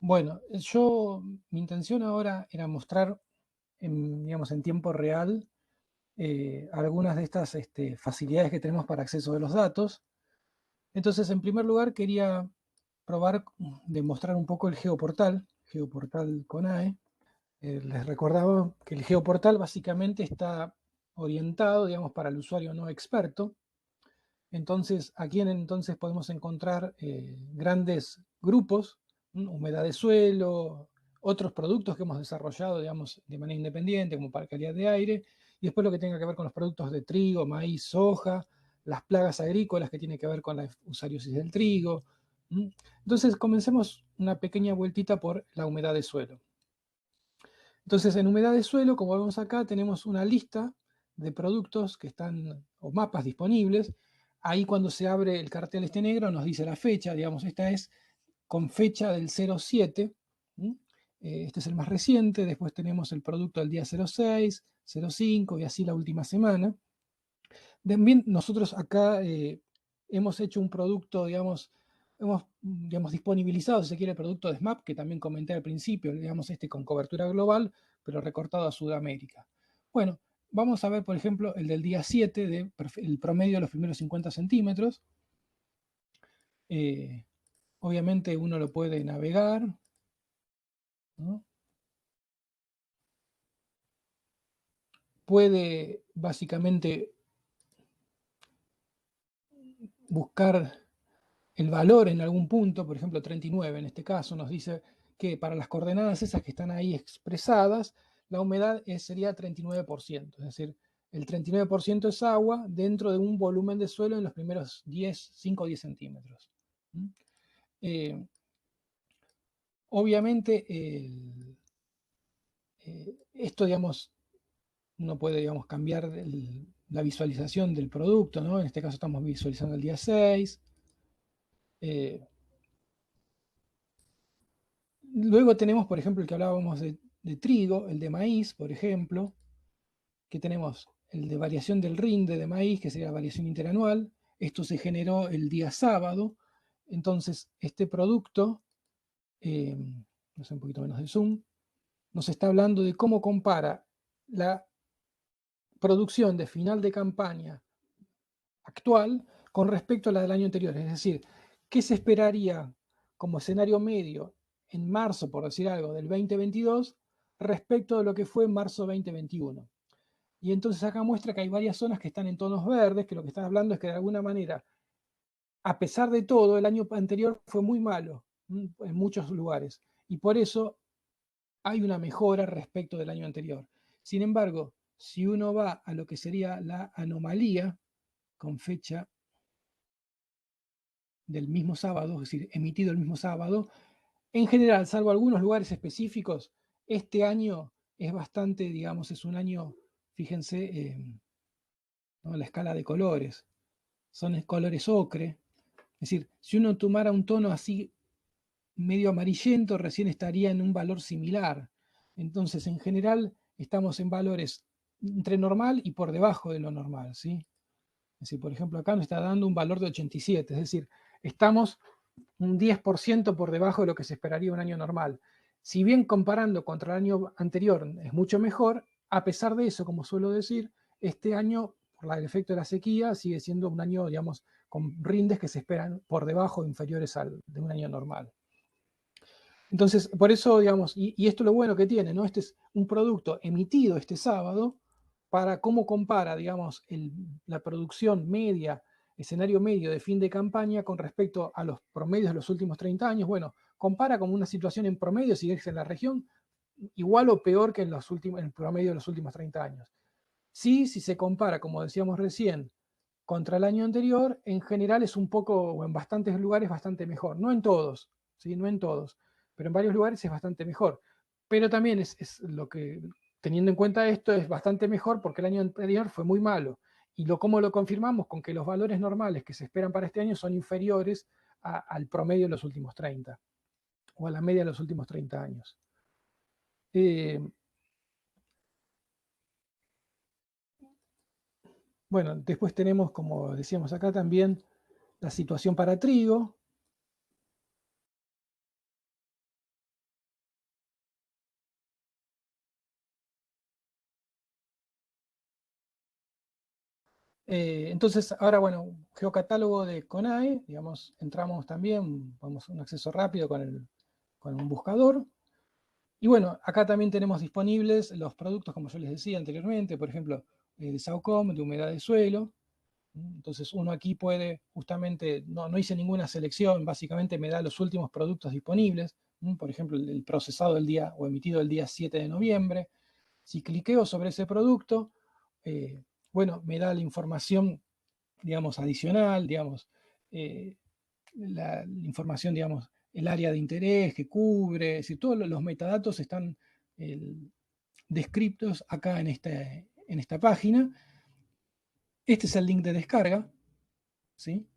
Bueno, mi intención ahora era mostrar, digamos, en tiempo real algunas de estas facilidades que tenemos para acceso de los datos. Entonces, en primer lugar, quería probar de mostrar un poco el geoportal, geoportal con AE. Les recordaba que el geoportal básicamente está orientado, digamos, para el usuario no experto. Entonces, aquí entonces podemos encontrar grandes grupos, humedad de suelo, otros productos que hemos desarrollado, digamos, de manera independiente, como para calidad de aire, y después lo que tenga que ver con los productos de trigo, maíz, soja, las plagas agrícolas que tiene que ver con la usario-sis del trigo. Entonces, comencemos una pequeña vueltita por la humedad de suelo. Entonces, en humedad de suelo, como vemos acá, tenemos una lista de productos que están, o mapas disponibles. Ahí cuando se abre el cartel este negro nos dice la fecha, digamos, esta es con fecha del 07. Este es el más reciente, después tenemos el producto del día 06, 05 y así la última semana. También nosotros acá hemos hecho un producto, digamos, disponibilizado, si se quiere, el producto de SMAP, que también comenté al principio, digamos, con cobertura global, pero recortado a Sudamérica. Bueno, vamos a ver, por ejemplo, el del día 7, el promedio de los primeros 50 centímetros. Eh, Obviamente uno lo puede navegar, ¿no? Puede básicamente buscar el valor en algún punto, por ejemplo 39 en este caso, nos dice que para las coordenadas esas que están ahí expresadas, la humedad sería 39%, es decir, el 39% es agua dentro de un volumen de suelo en los primeros 5 o 10 centímetros. Eh, Obviamente, esto, digamos, uno puede, digamos, cambiar la visualización del producto, ¿no? En este caso estamos visualizando el día 6. Eh, Luego tenemos, por ejemplo, el que hablábamos de trigo, el de maíz, por ejemplo, que tenemos el de variación del rinde de maíz, que sería la variación interanual. Esto se generó el día sábado. Entonces, este producto, no sé, un poquito menos de zoom, nos está hablando de cómo compara la producción de final de campaña actual con respecto a la del año anterior. Es decir, ¿qué se esperaría como escenario medio en marzo, por decir algo, del 2022 respecto de lo que fue en marzo 2021? Y entonces acá muestra que hay varias zonas que están en tonos verdes, que lo que están hablando es que de alguna manera, a pesar de todo, el año anterior fue muy malo en muchos lugares. Y por eso hay una mejora respecto del año anterior. Sin embargo, si uno va a lo que sería la anomalía, con fecha del mismo sábado, es decir, emitido el mismo sábado. En general, salvo algunos lugares específicos, este año es bastante, digamos, es un año, fíjense, ¿no? La escala de colores, son colores ocre. Es decir, si uno tomara un tono así medio amarillento, recién estaría en un valor similar. Entonces, en general, estamos en valores entre normal y por debajo de lo normal, ¿sí? Es decir, por ejemplo, acá nos está dando un valor de 87, es decir, estamos un 10% por debajo de lo que se esperaría un año normal. Si bien comparando contra el año anterior es mucho mejor, a pesar de eso, como suelo decir, este año, por el efecto de la sequía, sigue siendo un año, digamos, con rindes que se esperan por debajo, inferiores al de un año normal. Entonces, por eso, digamos, y esto es lo bueno que tiene, ¿no? Este es un producto emitido este sábado para cómo compara, digamos, la producción media, escenario medio de fin de campaña con respecto a los promedios de los últimos 30 años. Bueno, compara como una situación en promedio, si es en la región, igual o peor que en el promedio de los últimos 30 años. Sí, si se compara, como decíamos recién, contra el año anterior, en general es un poco, o en bastantes lugares, bastante mejor. No en todos, ¿sí? No en todos, pero en varios lugares es bastante mejor. Pero también es lo que, teniendo en cuenta esto, es bastante mejor porque el año anterior fue muy malo. Y cómo lo confirmamos con que los valores normales que se esperan para este año son inferiores al promedio de los últimos 30 o a la media de los últimos 30 años. Eh, bueno, después tenemos, como decíamos acá también, la situación para trigo. Entonces, ahora, bueno, geocatálogo de CONAE, digamos, entramos también, vamos a un acceso rápido con un buscador. Y bueno, acá también tenemos disponibles los productos, como yo les decía anteriormente, por ejemplo, de SAOCOM, de humedad de suelo. Entonces uno aquí puede, justamente, no hice ninguna selección, básicamente me da los últimos productos disponibles, por ejemplo, el procesado del día o emitido el día 7 de noviembre. Si cliqueo sobre ese producto, bueno, me da la información, digamos, adicional, digamos, eh, la información, digamos, el área de interés que cubre, es decir, todos los metadatos están descritos acá en esta página. Este es el link de descarga, ¿sí?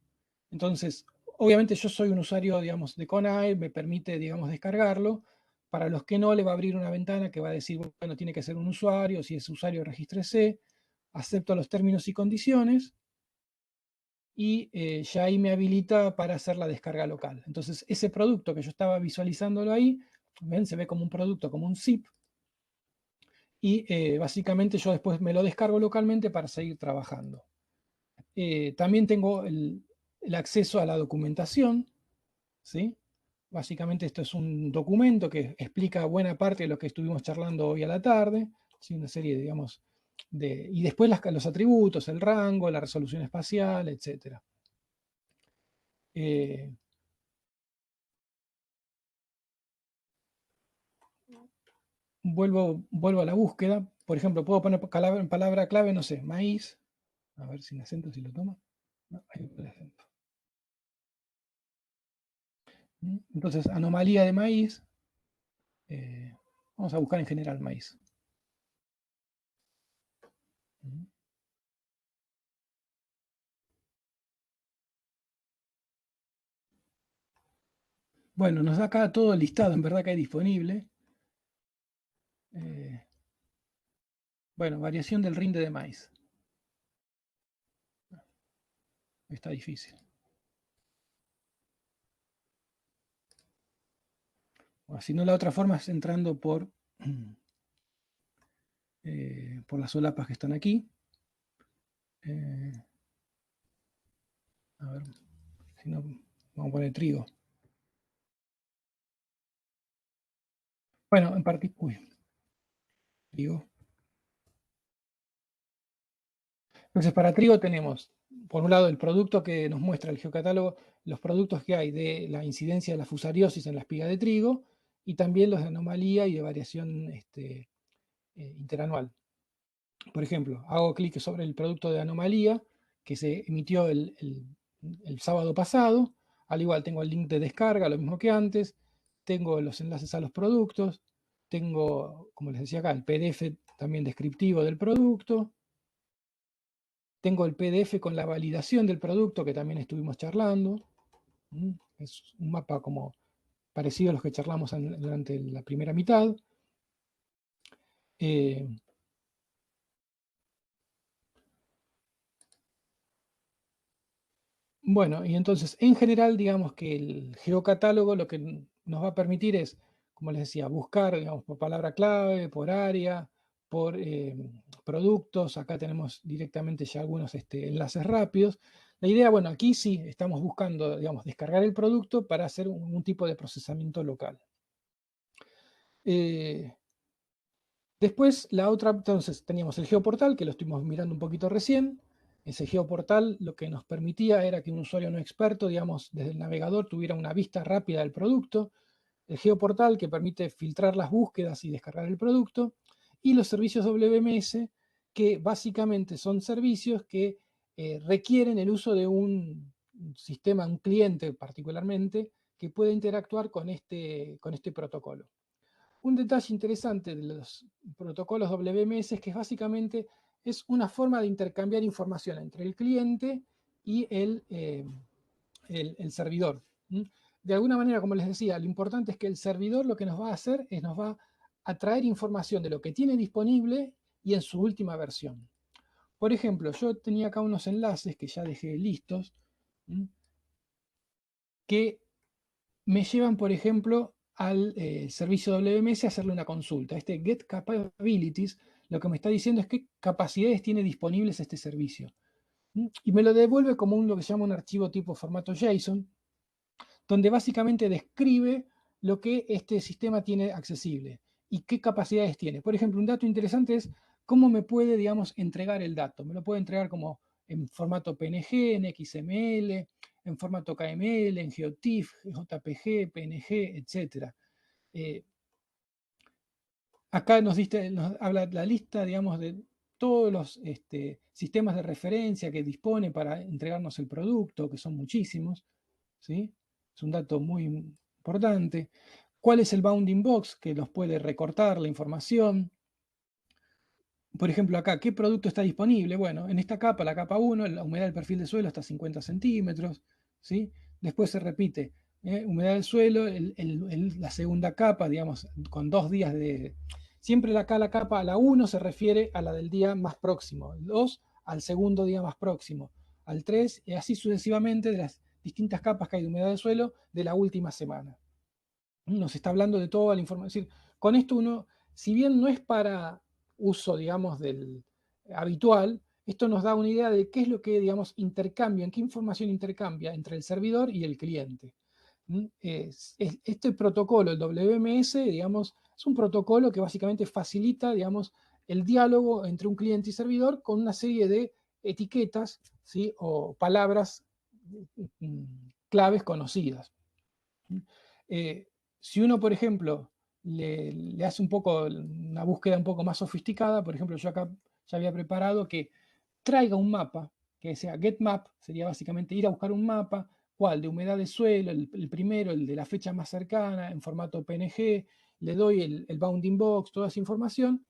Entonces, obviamente yo soy un usuario, digamos, de CONAE, me permite, digamos, descargarlo. Para los que no, le va a abrir una ventana que va a decir, bueno, tiene que ser un usuario, si es usuario, regístrese, acepto los términos y condiciones, y ya ahí me habilita para hacer la descarga local. Entonces, ese producto que yo estaba visualizándolo ahí, ¿ven? Se ve como un producto, como un zip, y básicamente yo después me lo descargo localmente para seguir trabajando. También tengo el acceso a la documentación, ¿sí? Básicamente esto es un documento que explica buena parte de lo que estuvimos charlando hoy a la tarde, ¿sí? Una serie, digamos, y después los atributos, el rango, la resolución espacial, etc. Vuelvo a la búsqueda. Por ejemplo, puedo poner palabra clave, no sé, maíz. A ver sin acento si lo toma. No, ahí el acento. Entonces, anomalía de maíz. Vamos a buscar en general maíz. Bueno, nos da acá todo el listado, en verdad que hay disponible. Bueno, variación del rinde de maíz. Está difícil. O si no, la otra forma es entrando por las solapas que están aquí. A ver, si no, vamos a poner trigo. Bueno, en particular, trigo. Entonces, para trigo tenemos, por un lado, el producto que nos muestra el geocatálogo, los productos que hay de la incidencia de la fusariosis en la espiga de trigo, y también los de anomalía y de variación interanual. Por ejemplo, hago clic sobre el producto de anomalía que se emitió el sábado pasado. Al igual tengo el link de descarga, lo mismo que antes. Tengo los enlaces a los productos. Tengo, como les decía acá, el PDF también descriptivo del producto. Tengo el PDF con la validación del producto que también estuvimos charlando. Es un mapa como parecido a los que charlamos durante la primera mitad. Eh, Bueno, y entonces, en general, digamos que el geocatálogo lo que nos va a permitir es, como les decía, buscar, digamos, por palabra clave, por área, por productos. Acá tenemos directamente ya algunos enlaces rápidos. La idea, bueno, aquí sí estamos buscando, digamos, descargar el producto para hacer un tipo de procesamiento local. Eh, Después, la otra, entonces teníamos el geoportal, que lo estuvimos mirando un poquito recién. Ese geoportal lo que nos permitía era que un usuario no experto, digamos, desde el navegador tuviera una vista rápida del producto. El geoportal que permite filtrar las búsquedas y descargar el producto. Y los servicios WMS, que básicamente son servicios que requieren el uso de un sistema, un cliente particularmente, que pueda interactuar con este protocolo. Un detalle interesante de los protocolos WMS es que básicamente es una forma de intercambiar información entre el cliente y el servidor. De alguna manera, como les decía, lo importante es que el servidor lo que nos va a hacer es nos va a traer información de lo que tiene disponible y en su última versión. Por ejemplo, yo tenía acá unos enlaces que ya dejé listos, que me llevan, por ejemplo, al servicio WMS a hacerle una consulta. Este Get Capabilities lo que me está diciendo es qué capacidades tiene disponibles este servicio. y me lo devuelve como lo que se llama un archivo tipo formato JSON, donde básicamente describe lo que este sistema tiene accesible y qué capacidades tiene. Por ejemplo, un dato interesante es cómo me puede, digamos, entregar el dato. Me lo puede entregar como en formato PNG, en XML, en formato KML, en GeoTIFF, JPG, PNG, etc. Acá nos habla la lista, digamos, de todos los sistemas de referencia que dispone para entregarnos el producto, que son muchísimos, ¿sí? Es un dato muy importante. ¿Cuál es el bounding box que nos puede recortar la información? Por ejemplo, acá, ¿qué producto está disponible? Bueno, en esta capa, la capa 1, la humedad del perfil de suelo está a 50 centímetros, ¿sí? Después se repite, humedad del suelo, la segunda capa, digamos, con 2 días de... Siempre acá la capa, la 1 se refiere a la del día más próximo, el 2 al segundo día más próximo, al 3 y así sucesivamente de las distintas capas que hay de humedad del suelo de la última semana. Nos está hablando de toda la información. Es decir, con esto uno, si bien no es para uso, digamos, del habitual, esto nos da una idea de qué es lo que, digamos, intercambia, en qué información intercambia entre el servidor y el cliente. Este protocolo, el WMS, digamos, es un protocolo que básicamente facilita, digamos, el diálogo entre un cliente y servidor con una serie de etiquetas, ¿sí? O palabras claves conocidas. Eh, si uno, por ejemplo, le hace un poco una búsqueda un poco más sofisticada, por ejemplo, yo acá ya había preparado que traiga un mapa, que sea get map, sería básicamente ir a buscar un mapa, ¿cuál? De humedad de suelo, el primero, el de la fecha más cercana, en formato PNG, le doy el bounding box, toda esa información,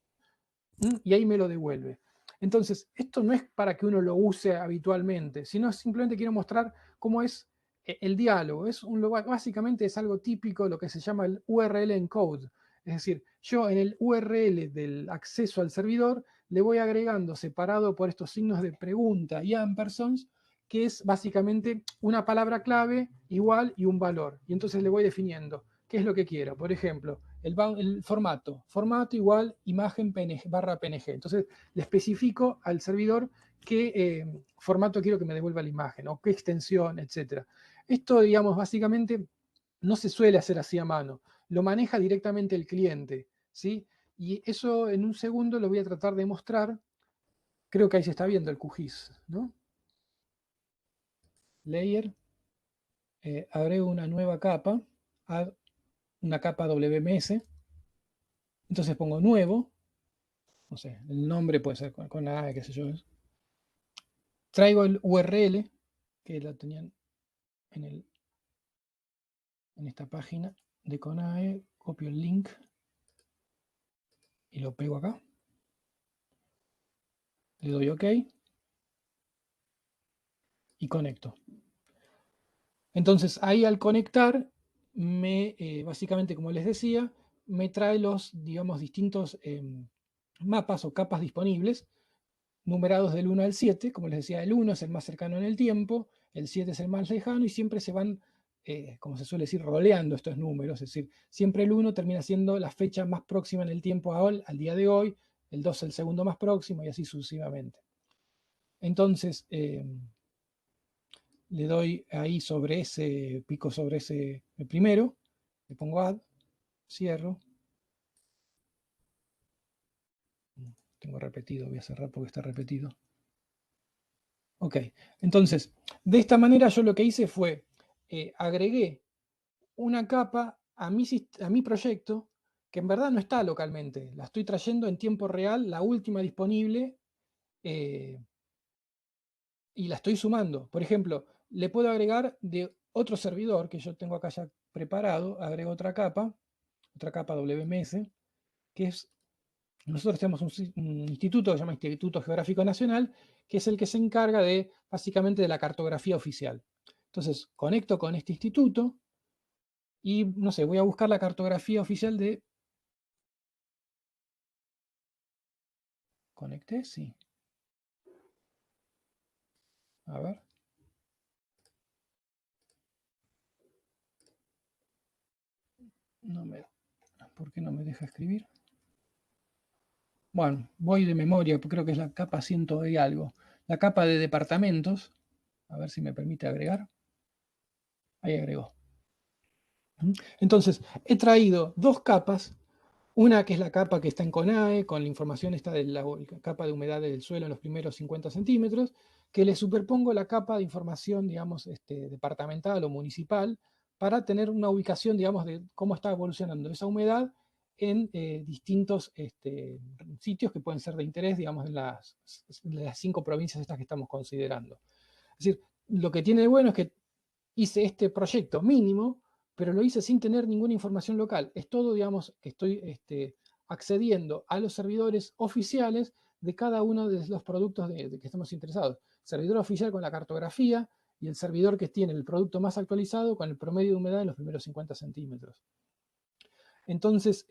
y ahí me lo devuelve. Entonces, esto no es para que uno lo use habitualmente, sino simplemente quiero mostrar cómo es el diálogo. Básicamente es algo típico, lo que se llama el URL encode. Es decir, yo en el URL del acceso al servidor le voy agregando separado por estos signos de pregunta y ampersands, que es básicamente una palabra clave igual y un valor. Y entonces le voy definiendo qué es lo que quiero. Por ejemplo, el formato igual imagen PNG, barra PNG. Entonces le especifico al servidor qué formato quiero que me devuelva la imagen o qué extensión, etc. Esto, digamos, básicamente no se suele hacer así a mano, lo maneja directamente el cliente, ¿sí? Y eso en un segundo lo voy a tratar de mostrar. Creo que ahí se está viendo el QGIS, ¿no? Layer, agrego una nueva capa, una capa WMS, entonces pongo nuevo, no sé, el nombre puede ser con A, qué sé yo. Traigo el URL, que lo tenían en, en esta página de CONAE, copio el link y lo pego acá. Le doy OK y conecto. Entonces ahí al conectar, básicamente como les decía, me trae los, digamos, distintos mapas o capas disponibles numerados del 1 al 7, como les decía, el 1 es el más cercano en el tiempo, el 7 es el más lejano y siempre se van, como se suele decir, roleando estos números, es decir, siempre el 1 termina siendo la fecha más próxima en el tiempo al día de hoy, el 2 el segundo más próximo y así sucesivamente. Entonces, le doy ahí sobre ese, pico sobre ese el primero, le pongo add, cierro, tengo repetido, voy a cerrar porque está repetido. Ok, entonces, de esta manera yo lo que hice fue, agregué una capa a mi proyecto que en verdad no está localmente, la estoy trayendo en tiempo real, la última disponible, eh, y la estoy sumando. Por ejemplo, le puedo agregar de otro servidor que yo tengo acá ya preparado, agrego otra capa WMS, que es, nosotros tenemos un instituto que se llama Instituto Geográfico Nacional, que es el que se encarga de, básicamente, de la cartografía oficial. Entonces, conecto con este instituto y, no sé, voy a buscar la cartografía oficial de... ¿Conecté? Sí. A ver. No me, ¿por qué no me deja escribir? Bueno, voy de memoria, creo que es la capa 100 y algo. la capa de departamentos. A ver si me permite agregar. Ahí agregó. Entonces, he traído dos capas. Una que es la capa que está en CONAE, con la información esta de la capa de humedad del suelo en los primeros 50 centímetros, que le superpongo la capa de información, digamos, departamental o municipal, para tener una ubicación, digamos, de cómo está evolucionando esa humedad en distintos sitios que pueden ser de interés, digamos, en las 5 provincias estas que estamos considerando. Es decir, lo que tiene de bueno es que hice este proyecto mínimo, pero lo hice sin tener ninguna información local. Es todo, digamos, que estoy accediendo a los servidores oficiales de cada uno de los productos de que estamos interesados. Servidor oficial con la cartografía y el servidor que tiene el producto más actualizado con el promedio de humedad en los primeros 50 centímetros. Entonces,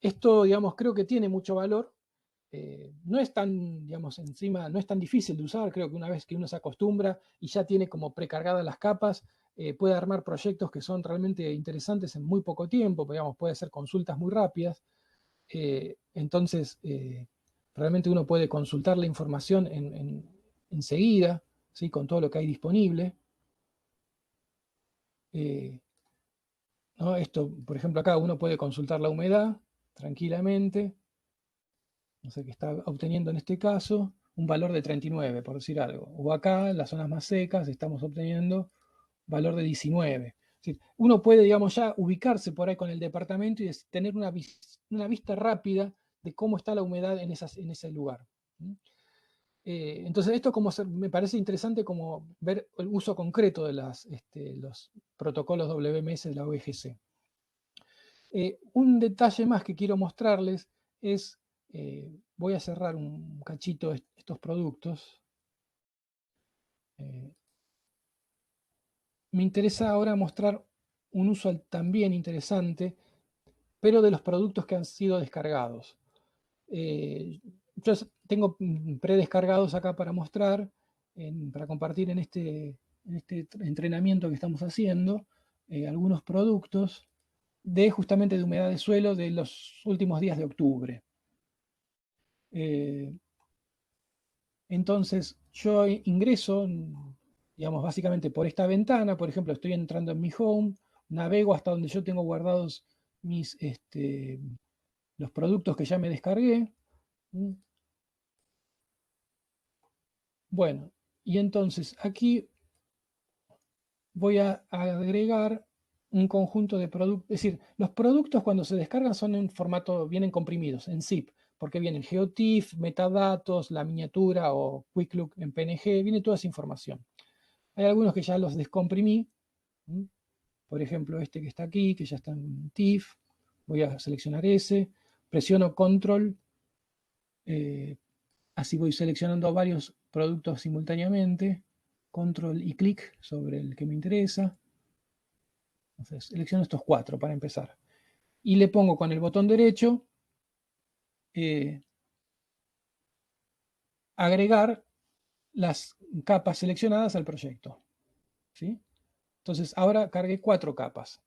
esto, digamos, creo que tiene mucho valor. No es tan, digamos, encima, no es tan difícil de usar. Creo que una vez que uno se acostumbra y ya tiene como precargadas las capas, puede armar proyectos que son realmente interesantes en muy poco tiempo, digamos, puede hacer consultas muy rápidas. Entonces, realmente uno puede consultar la información enseguida, ¿sí? Con todo lo que hay disponible. ¿No? Esto, por ejemplo, acá uno puede consultar la humedad tranquilamente. No sé qué está obteniendo en este caso, un valor de 39, por decir algo. O acá, en las zonas más secas, estamos obteniendo valor de 19. Es decir, uno puede, digamos, ya ubicarse por ahí con el departamento y tener una vista rápida de cómo está la humedad en ese lugar. Entonces, esto me parece interesante como ver el uso concreto de los protocolos WMS de la OEGC. Un detalle más que quiero mostrarles es, voy a cerrar un cachito estos productos. Me interesa ahora mostrar un uso también interesante, pero de los productos que han sido descargados. Yo tengo predescargados acá para mostrar, para compartir en este entrenamiento que estamos haciendo, algunos productos justamente de humedad de suelo de los últimos días de octubre. Entonces yo ingreso, digamos, básicamente por esta ventana. Por ejemplo, estoy entrando en mi home, navego hasta donde yo tengo guardados los productos que ya me descargué. Bueno, y entonces aquí voy a agregar un conjunto de productos. Es decir, los productos cuando se descargan son en formato, vienen comprimidos, en zip, porque vienen GeoTIFF, metadatos, la miniatura o Quick Look en PNG, viene toda esa información. Hay algunos que ya los descomprimí. Por ejemplo, este que está aquí, que ya está en TIFF. Voy a seleccionar ese. Presiono Control. Así voy seleccionando varios productos simultáneamente. Control y clic sobre el que me interesa. Entonces, selecciono estos 4 para empezar. Y le pongo con el botón derecho agregar las capas seleccionadas al proyecto. ¿Sí? Entonces, ahora cargué 4 capas.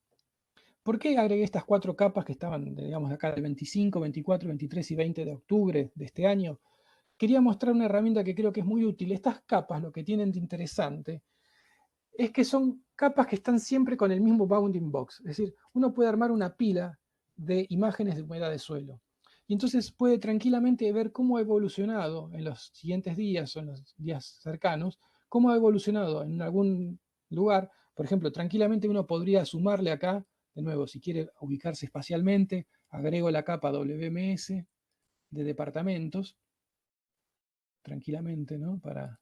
¿Por qué agregué estas 4 capas que estaban, digamos, acá del 25, 24, 23 y 20 de octubre de este año? Quería mostrar una herramienta que creo que es muy útil. Estas capas lo que tienen de interesante es que son capas que están siempre con el mismo bounding box. Es decir, uno puede armar una pila de imágenes de humedad de suelo. Y entonces puede tranquilamente ver cómo ha evolucionado en los siguientes días o en los días cercanos, cómo ha evolucionado en algún lugar. Por ejemplo, tranquilamente uno podría sumarle acá, de nuevo, si quiere ubicarse espacialmente, agrego la capa WMS de departamentos, tranquilamente, ¿no? Para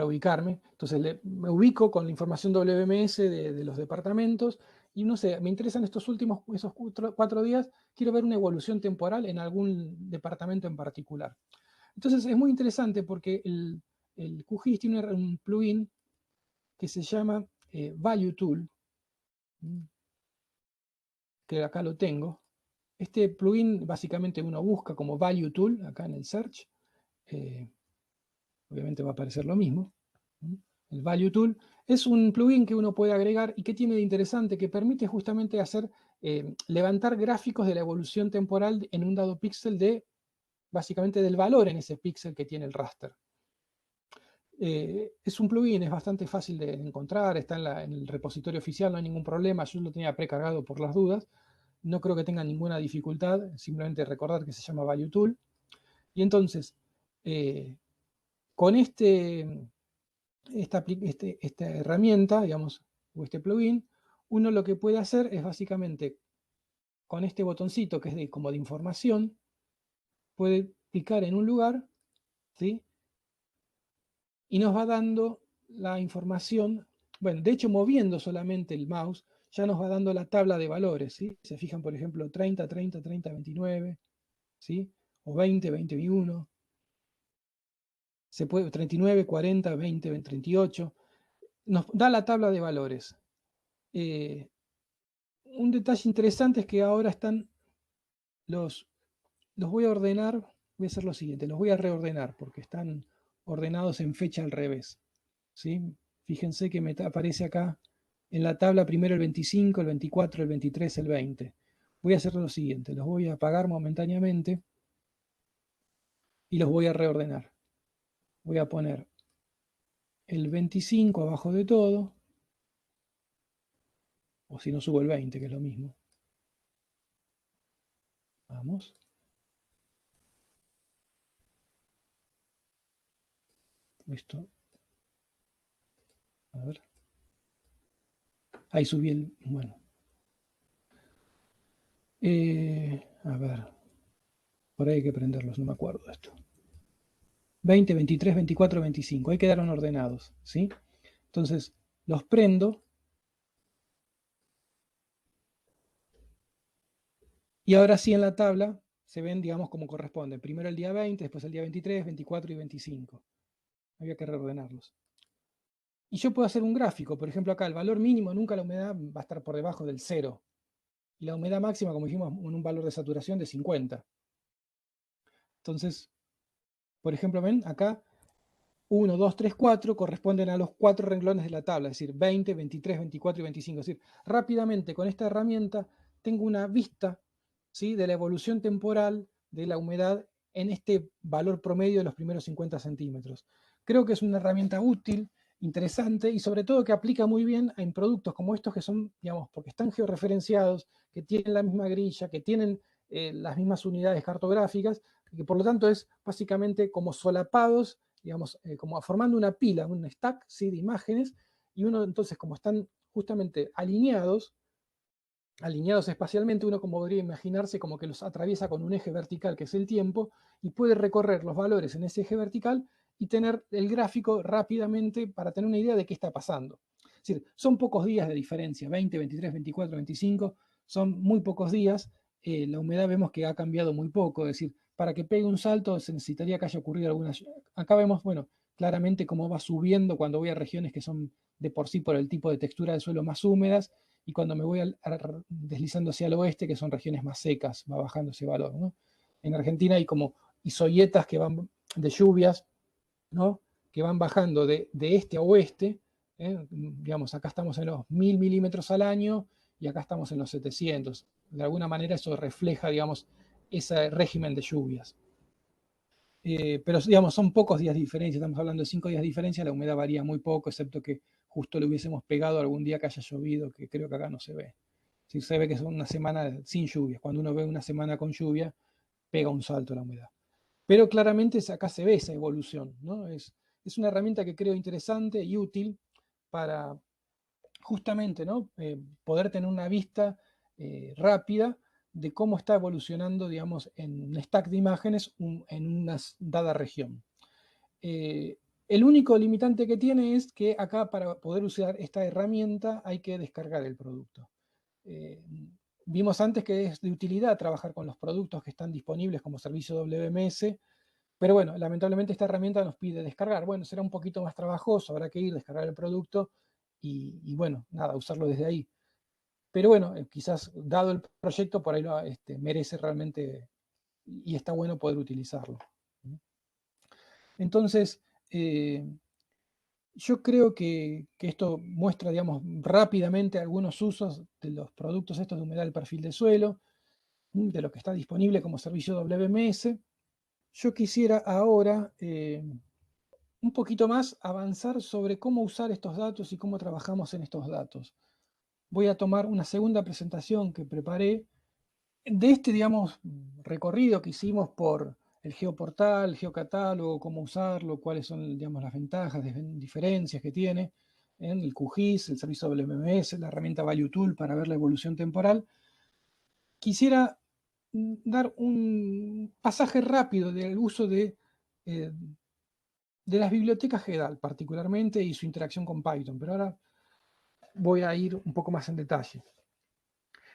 ubicarme. Entonces me ubico con la información WMS de los departamentos y no sé, me interesan esos 4 días, quiero ver una evolución temporal en algún departamento en particular. Entonces es muy interesante porque el QGIS tiene un plugin que se llama Value Tool, que acá lo tengo. Este plugin básicamente uno busca como Value Tool acá en el search. Obviamente va a aparecer lo mismo. El Value Tool es un plugin que uno puede agregar y que tiene de interesante, que permite justamente levantar gráficos de la evolución temporal en un dado píxel de básicamente del valor en ese píxel que tiene el raster. Es un plugin, es bastante fácil de encontrar, está en el repositorio oficial, no hay ningún problema, yo lo tenía precargado por las dudas, no creo que tenga ninguna dificultad, simplemente recordar que se llama Value Tool. Y entonces, con esta herramienta, digamos, o este plugin, uno lo que puede hacer es básicamente, con este botoncito que es como de información, puede clicar en un lugar, ¿sí? Y nos va dando la información, bueno, de hecho moviendo solamente el mouse, ya nos va dando la tabla de valores, ¿sí? Se fijan, por ejemplo, 30, 30, 30, 29, ¿sí? O 20, 20, 21. Se puede 39, 40, 20, 20, 38. Nos da la tabla de valores. Un detalle interesante es que ahora están los voy a ordenar, voy a hacer lo siguiente, los voy a reordenar porque están ordenados en fecha al revés, ¿sí? Fíjense que me aparece acá en la tabla primero el 25, el 24, el 23, el 20. Voy a hacer lo siguiente, los voy a apagar momentáneamente y los voy a reordenar. Voy a poner el 25 abajo de todo, o si no subo el 20, que es lo mismo. Vamos. Esto. A ver. Ahí subí el. Bueno. A ver. Por ahí hay que prenderlos, no me acuerdo de esto. 20, 23, 24, 25. Ahí quedaron ordenados, ¿sí? Entonces, los prendo. Y ahora sí en la tabla se ven, digamos, como corresponde. Primero el día 20, después el día 23, 24 y 25. Había que reordenarlos. Y yo puedo hacer un gráfico. Por ejemplo, acá el valor mínimo, nunca la humedad va a estar por debajo del 0. Y la humedad máxima, como dijimos, en un valor de saturación de 50. Entonces, por ejemplo, ven, acá 1, 2, 3, 4 corresponden a los 4 renglones de la tabla, es decir, 20, 23, 24 y 25. Es decir, rápidamente con esta herramienta tengo una vista, ¿sí?, de la evolución temporal de la humedad en este valor promedio de los primeros 50 centímetros. Creo que es una herramienta útil, interesante y sobre todo que aplica muy bien en productos como estos que son, digamos, porque están georreferenciados, que tienen la misma grilla, que tienen las mismas unidades cartográficas, y que por lo tanto es básicamente como solapados, digamos, como formando una pila, un stack, ¿sí?, de imágenes, y uno entonces como están justamente alineados espacialmente, uno como podría imaginarse como que los atraviesa con un eje vertical que es el tiempo y puede recorrer los valores en ese eje vertical y tener el gráfico rápidamente para tener una idea de qué está pasando. Es decir, son pocos días de diferencia, 20, 23, 24, 25, son muy pocos días. La humedad vemos que ha cambiado muy poco, es decir, para que pegue un salto se necesitaría que haya ocurrido alguna. Acá vemos, bueno, claramente cómo va subiendo cuando voy a regiones que son de por sí por el tipo de textura del suelo más húmedas, y cuando me voy deslizando hacia el oeste, que son regiones más secas, va bajando ese valor, ¿no? En Argentina hay como isoyetas que van de lluvias, ¿no?, que van bajando de este a oeste, digamos, acá estamos en los 1000 milímetros al año y acá estamos en los 700. De alguna manera eso refleja, digamos, ese régimen de lluvias. Pero digamos, son pocos días de diferencia, estamos hablando de 5 días de diferencia, la humedad varía muy poco, excepto que justo le hubiésemos pegado algún día que haya llovido, que creo que acá no se ve. Si se ve que es una semana sin lluvias, cuando uno ve una semana con lluvia, pega un salto la humedad. Pero claramente acá se ve esa evolución, ¿no? Es una herramienta que creo interesante y útil para justamente, ¿no?, poder tener una vista rápida de cómo está evolucionando, digamos, en un stack de imágenes en una dada región. El único limitante que tiene es que acá para poder usar esta herramienta hay que descargar el producto. Vimos antes que es de utilidad trabajar con los productos que están disponibles como servicio WMS, pero bueno, lamentablemente esta herramienta nos pide descargar. Bueno, será un poquito más trabajoso, habrá que ir, descargar el producto y bueno, nada, usarlo desde ahí. Pero bueno, quizás dado el proyecto, por ahí merece realmente y está bueno poder utilizarlo. Entonces, yo creo que esto muestra, digamos, rápidamente algunos usos de los productos estos de humedad del perfil de suelo, de lo que está disponible como servicio WMS. yo quisiera ahora un poquito más avanzar sobre cómo usar estos datos y cómo trabajamos en estos datos. Voy a tomar una segunda presentación que preparé de este, digamos, recorrido que hicimos por el geoportal, el geocatálogo, cómo usarlo, cuáles son, digamos, las ventajas, diferencias que tiene en el QGIS, el servicio WMS, la herramienta Value Tool para ver la evolución temporal. Quisiera dar un pasaje rápido del uso de las bibliotecas GEDAL particularmente y su interacción con Python, pero ahora voy a ir un poco más en detalle.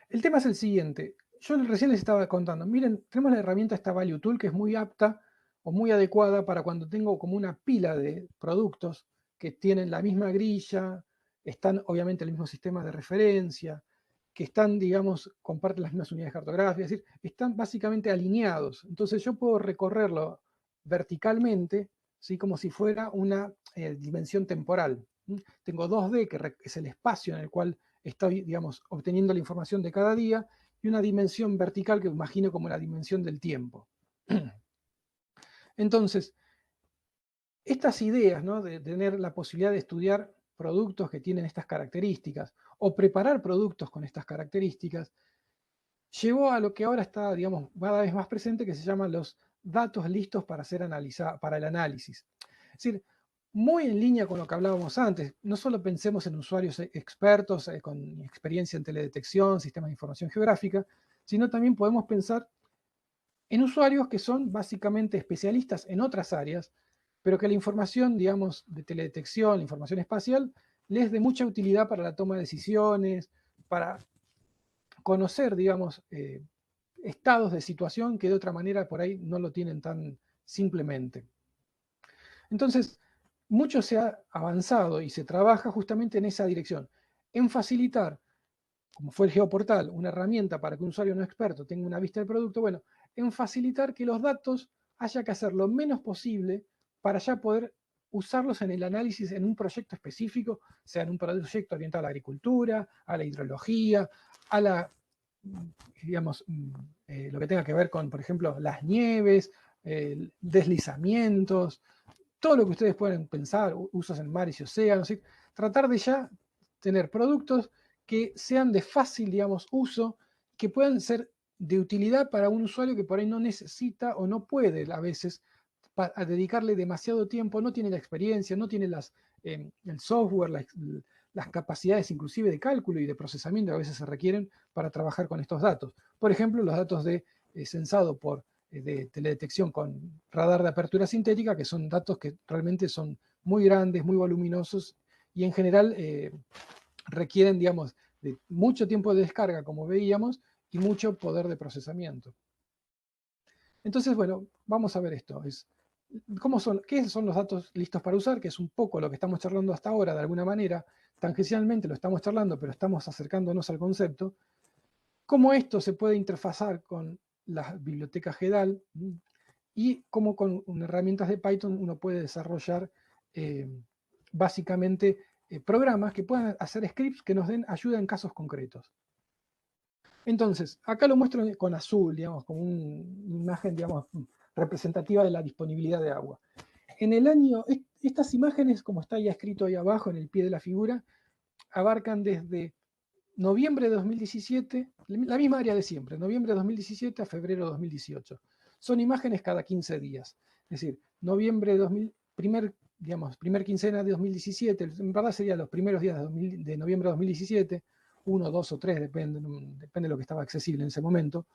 El tema es el siguiente. Yo recién les estaba contando, miren, tenemos la herramienta esta Value Tool que es muy apta o muy adecuada para cuando tengo como una pila de productos que tienen la misma grilla, están obviamente en el mismo sistema de referencia, que están, digamos, comparten las mismas unidades cartográficas, es decir, están básicamente alineados. Entonces yo puedo recorrerlo verticalmente, ¿sí? Como si fuera una dimensión temporal. Tengo 2D, que es el espacio en el cual estoy, digamos, obteniendo la información de cada día, y una dimensión vertical que imagino como la dimensión del tiempo. Entonces, estas ideas, ¿no?, de tener la posibilidad de estudiar productos que tienen estas características o preparar productos con estas características, llevó a lo que ahora está, digamos, cada vez más presente, que se llaman los datos listos para ser analizados, para el análisis. Es decir, muy en línea con lo que hablábamos antes, no solo pensemos en usuarios expertos con experiencia en teledetección, sistemas de información geográfica, sino también podemos pensar en usuarios que son básicamente especialistas en otras áreas, pero que la información, digamos, de teledetección, la información espacial, les es de mucha utilidad para la toma de decisiones, para conocer, digamos, estados de situación que de otra manera por ahí no lo tienen tan simplemente. Entonces, mucho se ha avanzado y se trabaja justamente en esa dirección, en facilitar, como fue el Geoportal, una herramienta para que un usuario no experto tenga una vista del producto, bueno, en facilitar que los datos haya que hacer lo menos posible para ya poder usarlos en el análisis en un proyecto específico, sea en un proyecto orientado a la agricultura, a la hidrología, a la, digamos, lo que tenga que ver con, por ejemplo, las nieves, deslizamientos, todo lo que ustedes pueden pensar, usos en mares y océanos, ¿sí? Tratar de ya tener productos que sean de fácil, digamos, uso, que puedan ser de utilidad para un usuario que por ahí no necesita o no puede a veces a dedicarle demasiado tiempo, no tiene la experiencia, no tiene el software, las capacidades inclusive de cálculo y de procesamiento que a veces se requieren para trabajar con estos datos. Por ejemplo, los datos de censado de teledetección con radar de apertura sintética, que son datos que realmente son muy grandes, muy voluminosos y en general requieren, digamos, de mucho tiempo de descarga, como veíamos, y mucho poder de procesamiento. Entonces, bueno, vamos a ver esto. ¿Qué son los datos listos para usar? Que es un poco lo que estamos charlando hasta ahora, de alguna manera, tangencialmente lo estamos charlando, pero estamos acercándonos al concepto. ¿Cómo esto se puede interfazar con las bibliotecas GEDAL? Y cómo con herramientas de Python uno puede desarrollar básicamente programas que puedan hacer scripts que nos den ayuda en casos concretos. Entonces, acá lo muestro con azul, digamos, como una imagen, digamos, representativa de la disponibilidad de agua. En el año, estas imágenes, como está ya escrito ahí abajo en el pie de la figura, abarcan desde noviembre de 2017, la misma área de siempre, noviembre de 2017 a febrero de 2018. Son imágenes cada 15 días. Es decir, noviembre de 2000, primer quincena de 2017, en verdad serían los primeros días de noviembre de 2017, 1, 2 o 3, depende de lo que estaba accesible en ese momento.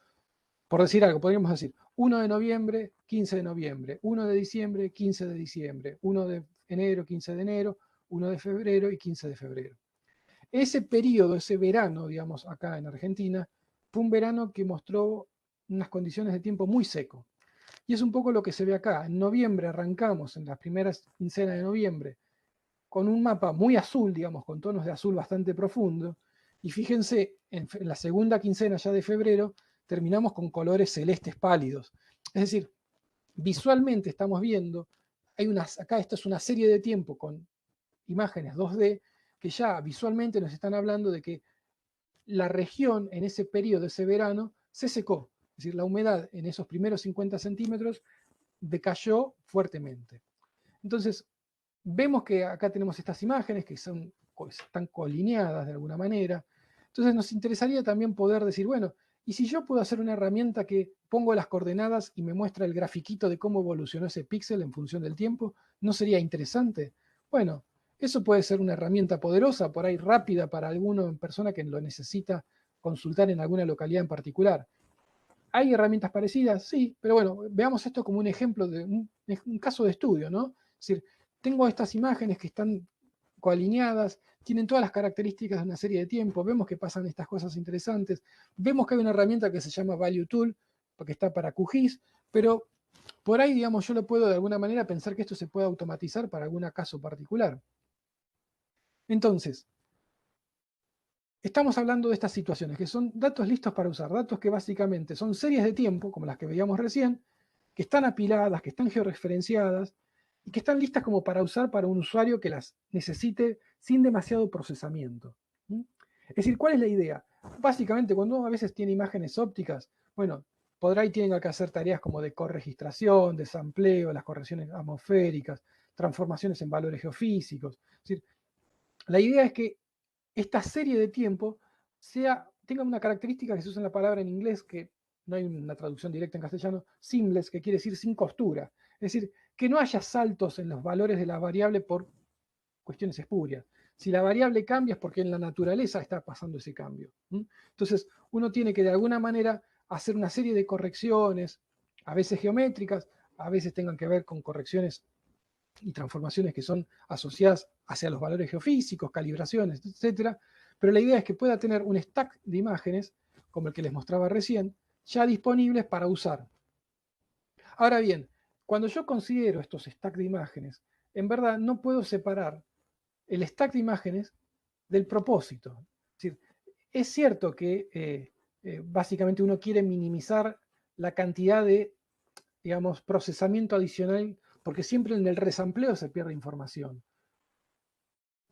Por decir algo, podríamos decir 1 de noviembre, 15 de noviembre, 1 de diciembre, 15 de diciembre, 1 de enero, 15 de enero, 1 de febrero y 15 de febrero. Ese periodo, ese verano, digamos, acá en Argentina, fue un verano que mostró unas condiciones de tiempo muy seco. Y es un poco lo que se ve acá. En noviembre arrancamos, en las primeras quincenas de noviembre, con un mapa muy azul, digamos, con tonos de azul bastante profundo. Y fíjense, en la segunda quincena ya de febrero, terminamos con colores celestes pálidos. Es decir, visualmente estamos viendo, acá esto es una serie de tiempo con imágenes 2D que ya visualmente nos están hablando de que la región en ese periodo, ese verano, se secó. Es decir, la humedad en esos primeros 50 centímetros decayó fuertemente. Entonces, vemos que acá tenemos estas imágenes que están colineadas de alguna manera. Entonces nos interesaría también poder decir, bueno, ¿y si yo puedo hacer una herramienta que pongo las coordenadas y me muestra el grafiquito de cómo evolucionó ese píxel en función del tiempo? ¿No sería interesante? Bueno, eso puede ser una herramienta poderosa, por ahí rápida para alguna persona que lo necesita consultar en alguna localidad en particular. ¿Hay herramientas parecidas? Sí, pero bueno, veamos esto como un ejemplo de un caso de estudio, ¿no? Es decir, tengo estas imágenes que están coalineadas, tienen todas las características de una serie de tiempo, vemos que pasan estas cosas interesantes, vemos que hay una herramienta que se llama Value Tool, porque está para QGIS, pero por ahí, digamos, yo lo puedo de alguna manera pensar que esto se puede automatizar para algún caso particular. Entonces, estamos hablando de estas situaciones, que son datos listos para usar, datos que básicamente son series de tiempo, como las que veíamos recién, que están apiladas, que están georreferenciadas y que están listas como para usar para un usuario que las necesite sin demasiado procesamiento. Es decir, ¿cuál es la idea? Básicamente, cuando uno a veces tiene imágenes ópticas, bueno, podrá y tienen que hacer tareas como de corregistración, de sampleo, las correcciones atmosféricas, transformaciones en valores geofísicos. Es decir, la idea es que esta serie de tiempo tenga una característica que se usa en la palabra en inglés, que no hay una traducción directa en castellano, seamless, que quiere decir sin costura. Es decir, que no haya saltos en los valores de la variable por cuestiones espurias. Si la variable cambia es porque en la naturaleza está pasando ese cambio. Entonces, uno tiene que de alguna manera hacer una serie de correcciones, a veces geométricas, a veces tengan que ver con correcciones y transformaciones que son asociadas hacia los valores geofísicos, calibraciones, etcétera. Pero la idea es que pueda tener un stack de imágenes, como el que les mostraba recién, ya disponibles para usar. Ahora bien, cuando yo considero estos stacks de imágenes, en verdad no puedo separar el stack de imágenes del propósito. Es decir, es cierto que básicamente uno quiere minimizar la cantidad de, digamos, procesamiento adicional, porque siempre en el resampleo se pierde información.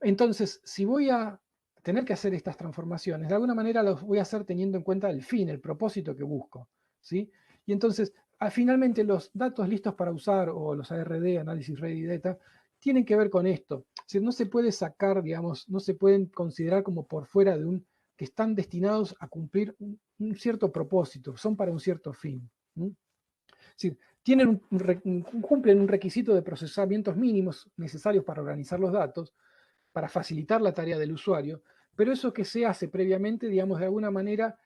Entonces, si voy a tener que hacer estas transformaciones, de alguna manera los voy a hacer teniendo en cuenta el fin, el propósito que busco, ¿sí? Y entonces, finalmente los datos listos para usar, o los ARD, Analysis Ready Data, tienen que ver con esto. Es decir, no se puede sacar, digamos, no se pueden considerar como por fuera de que están destinados a cumplir un cierto propósito, son para un cierto fin. Es decir, cumplen un requisito de procesamientos mínimos necesarios para organizar los datos, para facilitar la tarea del usuario, pero eso que se hace previamente, digamos, de alguna manera,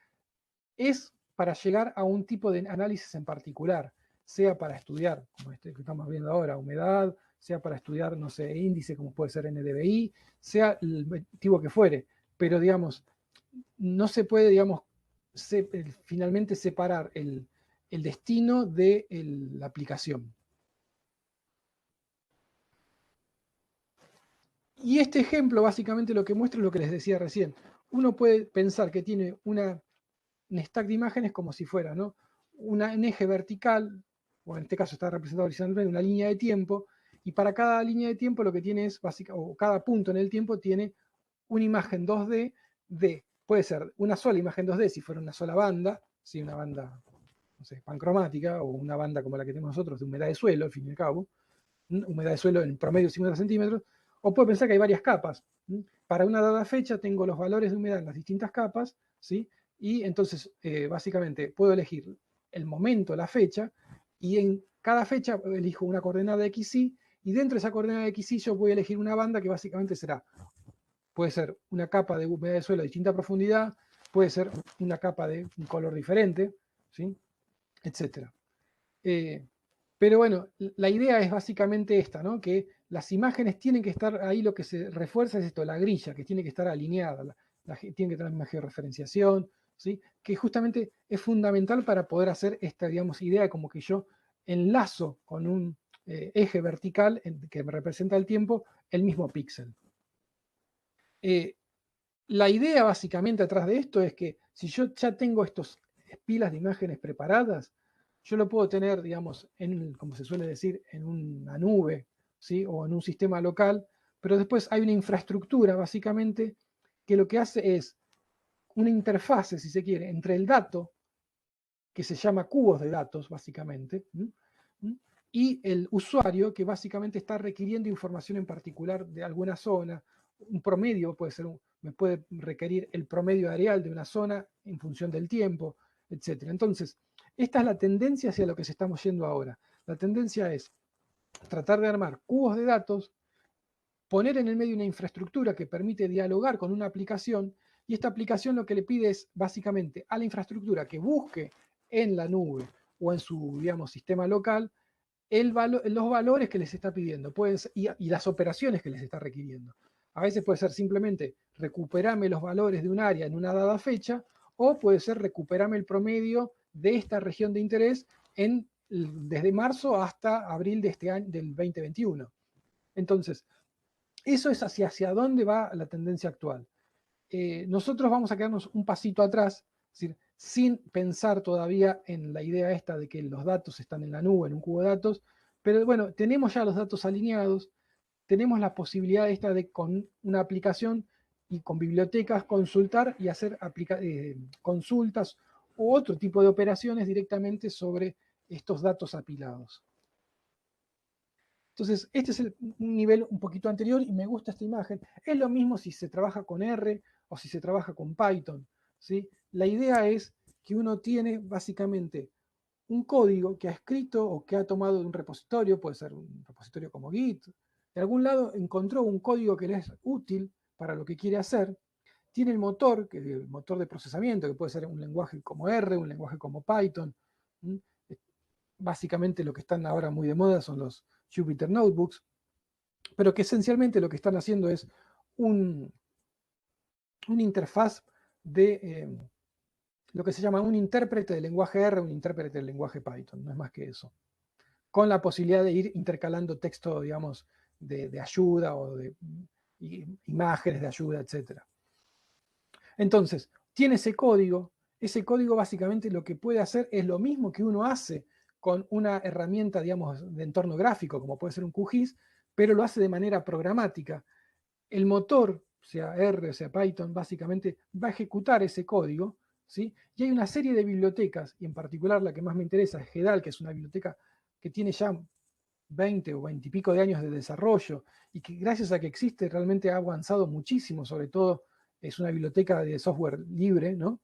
es para llegar a un tipo de análisis en particular, sea para estudiar, como este que estamos viendo ahora, humedad, sea para estudiar, no sé, índice, como puede ser NDVI, sea el motivo que fuere, pero, digamos, no se puede, digamos, finalmente separar el destino de la aplicación. Y este ejemplo básicamente lo que muestra es lo que les decía recién. Uno puede pensar que tiene un stack de imágenes como si fuera, ¿no? Un eje vertical, o en este caso está representado horizontalmente una línea de tiempo, y para cada línea de tiempo lo que tiene es, o cada punto en el tiempo tiene una imagen 2D puede ser una sola imagen 2D si fuera una sola banda, si una banda, no sé, pancromática, o una banda como la que tenemos nosotros de humedad de suelo, al fin y al cabo, humedad de suelo en promedio 50 centímetros, o puedo pensar que hay varias capas. Para una dada fecha tengo los valores de humedad en las distintas capas, ¿sí? Y entonces básicamente puedo elegir el momento, la fecha, y en cada fecha elijo una coordenada XY, y dentro de esa coordenada XY yo voy a elegir una banda que básicamente puede ser una capa de humedad de suelo de distinta profundidad, puede ser una capa de un color diferente, ¿sí? Etcétera. Pero bueno, la idea es básicamente esta, ¿no? Que las imágenes tienen que estar ahí, lo que se refuerza es esto, la grilla, que tiene que estar alineada, tiene que tener una georreferenciación, ¿sí? Que justamente es fundamental para poder hacer esta, digamos, idea como que yo enlazo con un eje vertical que me representa el tiempo, el mismo píxel. La idea básicamente atrás de esto es que si yo ya tengo estos pilas de imágenes preparadas, yo lo puedo tener, digamos, como se suele decir, en una nube, ¿sí? O en un sistema local, pero después hay una infraestructura básicamente que lo que hace es una interfase, si se quiere, entre el dato, que se llama cubos de datos, básicamente, y el usuario, que básicamente está requiriendo información en particular de alguna zona. Un promedio puede ser, me puede requerir el promedio areal de una zona en función del tiempo, etc. Entonces, esta es la tendencia hacia lo que se estamos yendo ahora. La tendencia es tratar de armar cubos de datos, poner en el medio una infraestructura que permite dialogar con una aplicación, y esta aplicación lo que le pide es básicamente a la infraestructura que busque en la nube o en su, digamos, sistema local los valores que les está pidiendo y las operaciones que les está requiriendo. A veces puede ser simplemente recuperarme los valores de un área en una dada fecha, o puede ser recuperarme el promedio de esta región de interés desde marzo hasta abril de este año, del 2021. Entonces, eso es hacia dónde va la tendencia actual. Nosotros vamos a quedarnos un pasito atrás, es decir, sin pensar todavía en la idea esta de que los datos están en la nube, en un cubo de datos, pero bueno, tenemos ya los datos alineados, tenemos la posibilidad esta de con una aplicación y con bibliotecas consultar y hacer consultas u otro tipo de operaciones directamente sobre estos datos apilados. Entonces, este es un nivel un poquito anterior y me gusta esta imagen. Es lo mismo si se trabaja con R o si se trabaja con Python, ¿sí? La idea es que uno tiene básicamente un código que ha escrito o que ha tomado de un repositorio, puede ser un repositorio como Git, de algún lado encontró un código que le es útil para lo que quiere hacer, tiene el motor, que es el motor de procesamiento, que puede ser un lenguaje como R, un lenguaje como Python. Básicamente lo que están ahora muy de moda son los Jupyter Notebooks, pero que esencialmente lo que están haciendo es una interfaz de lo que se llama un intérprete de lenguaje R, un intérprete de lenguaje Python, no es más que eso, con la posibilidad de ir intercalando texto, digamos, de ayuda o de imágenes de ayuda, etc. Entonces, tiene ese código básicamente lo que puede hacer es lo mismo que uno hace con una herramienta, digamos, de entorno gráfico, como puede ser un QGIS, pero lo hace de manera programática. El motor, sea R o sea Python, básicamente va a ejecutar ese código, ¿sí? Y hay una serie de bibliotecas, y en particular la que más me interesa es GEDAL, que es una biblioteca que tiene ya 20 o 20 y pico de años de desarrollo, y que gracias a que existe realmente ha avanzado muchísimo, sobre todo es una biblioteca de software libre, ¿no?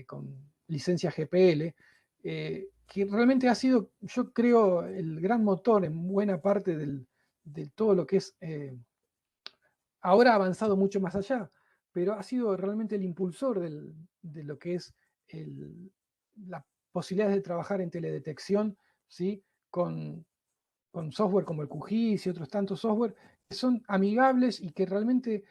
Con licencia GPL, que realmente ha sido, yo creo, el gran motor en buena parte de todo lo que es, ahora ha avanzado mucho más allá, pero ha sido realmente el impulsor de lo que es la posibilidad de trabajar en teledetección, ¿sí? Con software como el QGIS y otros tantos software que son amigables y que realmente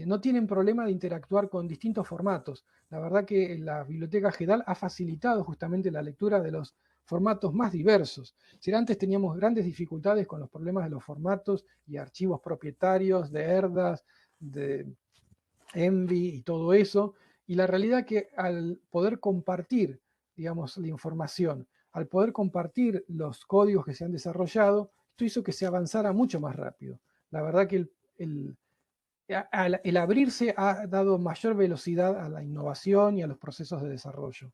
no tienen problema de interactuar con distintos formatos. La verdad que la biblioteca GEDAL ha facilitado justamente la lectura de los formatos más diversos. Si antes teníamos grandes dificultades con los problemas de los formatos y archivos propietarios de ERDAS, de Envy y todo eso, y la realidad que al poder compartir, digamos, la información, al poder compartir los códigos que se han desarrollado, esto hizo que se avanzara mucho más rápido. La verdad que el abrirse ha dado mayor velocidad a la innovación y a los procesos de desarrollo.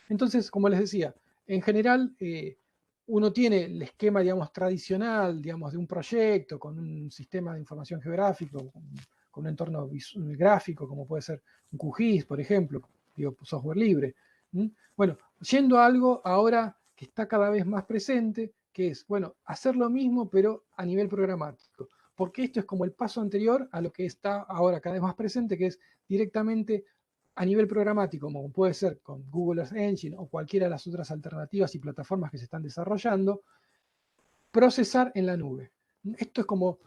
Entonces, como les decía, en general uno tiene el esquema, digamos, tradicional, digamos, de un proyecto con un sistema de información geográfico, con un entorno gráfico, como puede ser un QGIS, por ejemplo, digo, software libre. Bueno, yendo a algo ahora que está cada vez más presente, que es, bueno, hacer lo mismo, pero a nivel programático. Porque esto es como el paso anterior a lo que está ahora cada vez más presente, que es directamente a nivel programático, como puede ser con Google Earth Engine o cualquiera de las otras alternativas y plataformas que se están desarrollando, procesar en la nube. Esto es como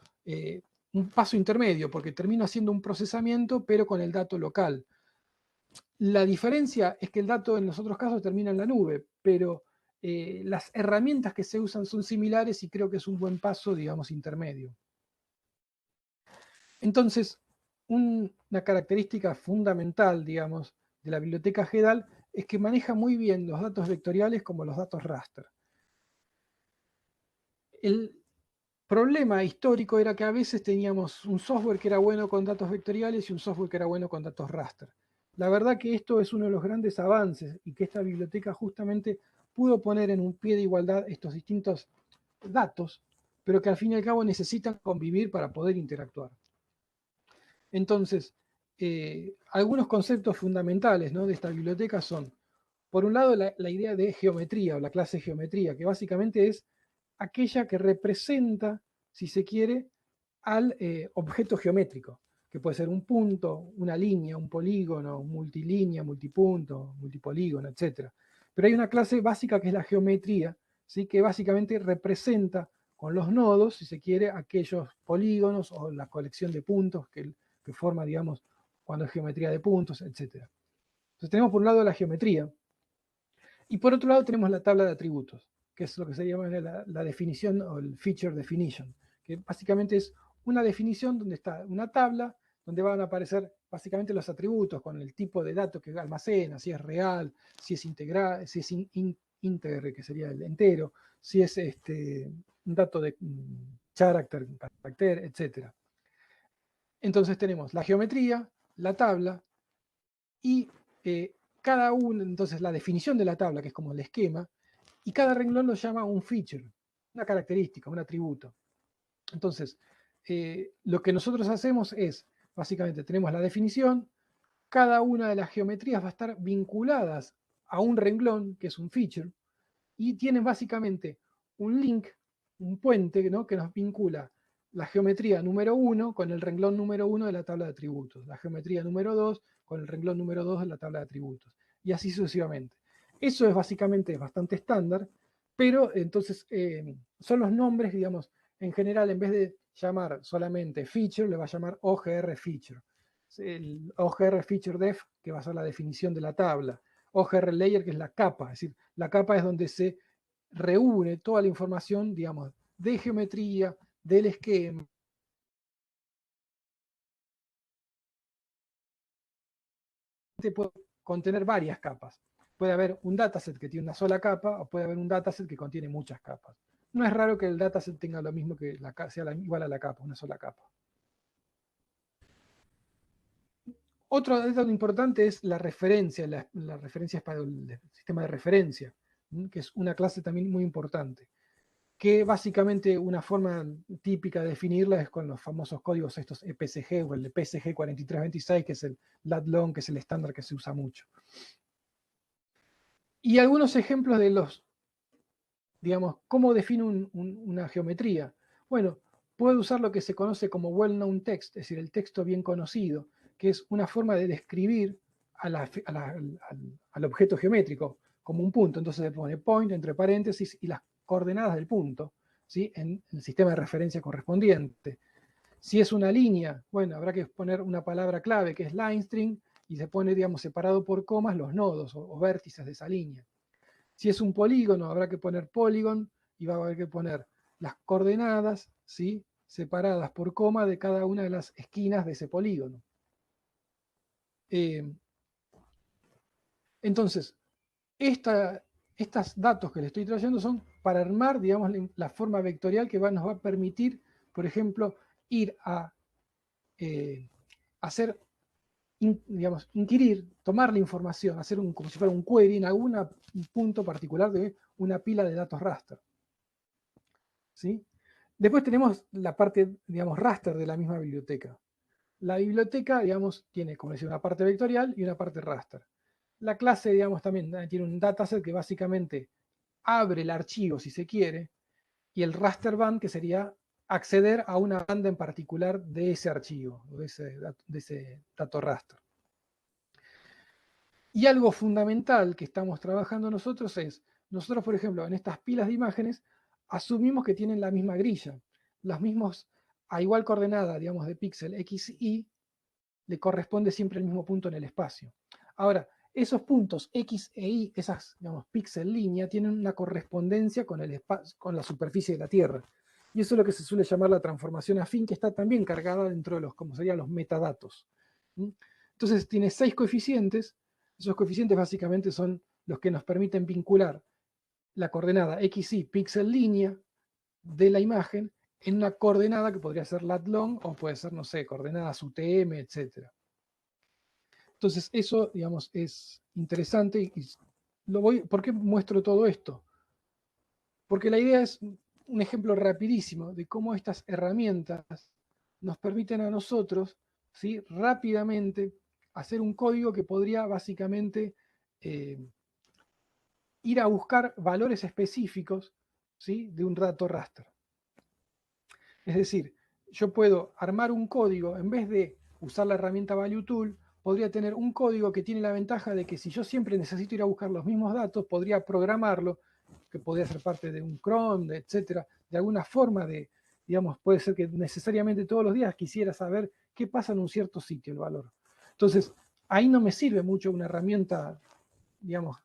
un paso intermedio, porque termino haciendo un procesamiento, pero con el dato local. La diferencia es que el dato en los otros casos termina en la nube, pero las herramientas que se usan son similares y creo que es un buen paso, digamos, intermedio. Entonces, una característica fundamental, digamos, de la biblioteca GEDAL es que maneja muy bien los datos vectoriales como los datos raster. El problema histórico era que a veces teníamos un software que era bueno con datos vectoriales y un software que era bueno con datos raster. La verdad que esto es uno de los grandes avances y que esta biblioteca justamente pudo poner en un pie de igualdad estos distintos datos, pero que al fin y al cabo necesitan convivir para poder interactuar. Entonces, algunos conceptos fundamentales, ¿no?, de esta biblioteca son, por un lado, la idea de geometría o la clase de geometría, que básicamente es aquella que representa, si se quiere, al objeto geométrico, que puede ser un punto, una línea, un polígono, multilínea, multipunto, multipolígono, etc. Pero hay una clase básica que es la geometría, ¿sí?, que básicamente representa con los nodos, si se quiere, aquellos polígonos o la colección de puntos que forma, digamos, cuando es geometría de puntos, etc. Entonces tenemos por un lado la geometría, y por otro lado tenemos la tabla de atributos, que es lo que se llama la definición o el feature definition, que básicamente es una definición donde está una tabla donde van a aparecer básicamente los atributos con el tipo de dato que almacena, si es real, si es integral, si es íntegro, que sería el entero, si es un dato de carácter, etc. Entonces tenemos la geometría, la tabla y cada uno, entonces la definición de la tabla, que es como el esquema, y cada renglón lo llama un feature, una característica, un atributo. Entonces, lo que nosotros hacemos es, básicamente tenemos la definición, cada una de las geometrías va a estar vinculadas a un renglón, que es un feature, y tienen básicamente un link, un puente, ¿no?, que nos vincula la geometría número 1 con el renglón número 1 de la tabla de atributos, la geometría número 2 con el renglón número 2 de la tabla de atributos, y así sucesivamente. Eso es básicamente bastante estándar, pero entonces son los nombres, digamos, en general, en vez de llamar solamente feature, le va a llamar OGR feature. El OGR feature def, que va a ser la definición de la tabla. OGR layer, que es la capa, es decir, la capa es donde se reúne toda la información, digamos, de geometría, del esquema. Puede contener varias capas. Puede haber un dataset que tiene una sola capa o puede haber un dataset que contiene muchas capas. No es raro que el dataset tenga lo mismo que sea igual a la capa, una sola capa. Otro dato importante es la referencia, la referencia es para el sistema de referencia, que es una clase también muy importante, que básicamente una forma típica de definirla es con los famosos códigos estos EPSG o el PSG 4326, que es el lat-long, que es el estándar que se usa mucho. Y algunos ejemplos de los, digamos, cómo define una geometría. Bueno, puede usar lo que se conoce como well-known text, es decir, el texto bien conocido, que es una forma de describir al objeto geométrico como un punto. Entonces se pone point entre paréntesis y las coordenadas del punto, ¿sí?, en el sistema de referencia correspondiente. Si es una línea, bueno, habrá que poner una palabra clave que es line string y se pone, digamos, separado por comas los nodos o vértices de esa línea. Si es un polígono, habrá que poner polygon y va a haber que poner las coordenadas, ¿sí?, separadas por coma de cada una de las esquinas de ese polígono. Entonces, estos datos que le estoy trayendo son para armar, digamos, la forma vectorial que nos va a permitir, por ejemplo, ir a hacer, digamos, inquirir, tomar la información, hacer como si fuera un query en algún punto particular de una pila de datos raster. ¿Sí? Después tenemos la parte, digamos, raster de la misma biblioteca. La biblioteca, digamos, tiene, como decía, una parte vectorial y una parte raster. La clase, digamos, también tiene un dataset que básicamente abre el archivo, si se quiere, y el raster band, que sería acceder a una banda en particular de ese archivo, de ese dato raster. Y algo fundamental que estamos trabajando nosotros es, nosotros, por ejemplo, en estas pilas de imágenes, asumimos que tienen la misma grilla, los mismos, a igual coordenada, digamos, de píxel x, y, le corresponde siempre el mismo punto en el espacio. Ahora, esos puntos x e y, esas, digamos, píxel línea, tienen una correspondencia con la superficie de la Tierra. Y eso es lo que se suele llamar la transformación afín, que está también cargada dentro de los, como serían los metadatos. Entonces tiene 6 coeficientes. Esos coeficientes básicamente son los que nos permiten vincular la coordenada xy, píxel línea, de la imagen en una coordenada que podría ser lat-long o puede ser, no sé, coordenadas UTM, etc. Entonces eso, digamos, es interesante y ¿Por qué muestro todo esto? Porque la idea es un ejemplo rapidísimo de cómo estas herramientas nos permiten a nosotros, ¿sí?, rápidamente hacer un código que podría básicamente eh, ir a buscar valores específicos, ¿sí?, de un dato raster. Es decir, yo puedo armar un código, en vez de usar la herramienta Value Tool, podría tener un código que tiene la ventaja de que si yo siempre necesito ir a buscar los mismos datos, podría programarlo, que podría ser parte de un cron, etcétera, de alguna forma de, digamos, puede ser que necesariamente todos los días quisiera saber qué pasa en un cierto sitio, el valor. Entonces, ahí no me sirve mucho una herramienta, digamos,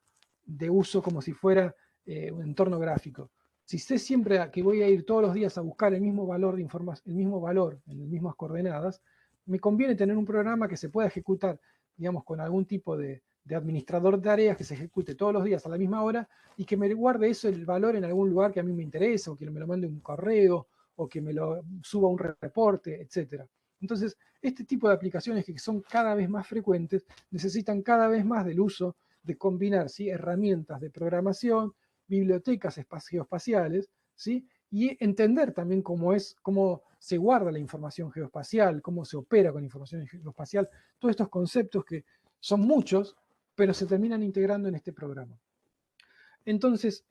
de uso como si fuera un entorno gráfico. Si sé siempre que voy a ir todos los días a buscar el mismo valor de información, el mismo valor en las mismas coordenadas, me conviene tener un programa que se pueda ejecutar, digamos, con algún tipo de administrador de tareas que se ejecute todos los días a la misma hora y que me guarde eso, el valor, en algún lugar que a mí me interesa, o que me lo mande un correo, o que me lo suba un reporte, etc. Entonces, este tipo de aplicaciones que son cada vez más frecuentes necesitan cada vez más del uso de combinar, ¿sí?, herramientas de programación, bibliotecas geoespaciales, ¿sí?, y entender también cómo se guarda la información geoespacial, cómo se opera con información geoespacial, todos estos conceptos que son muchos, pero se terminan integrando en este programa. Entonces,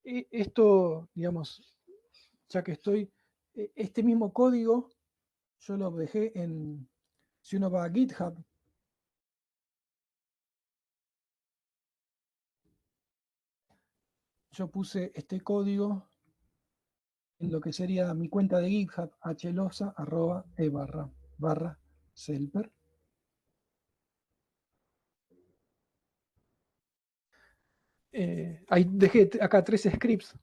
esto, digamos, ya que estoy, este mismo código, yo lo dejé si uno va a GitHub, yo puse este código en lo que sería mi cuenta de GitHub, hlosa@e/selper. Ahí dejé acá 3 scripts.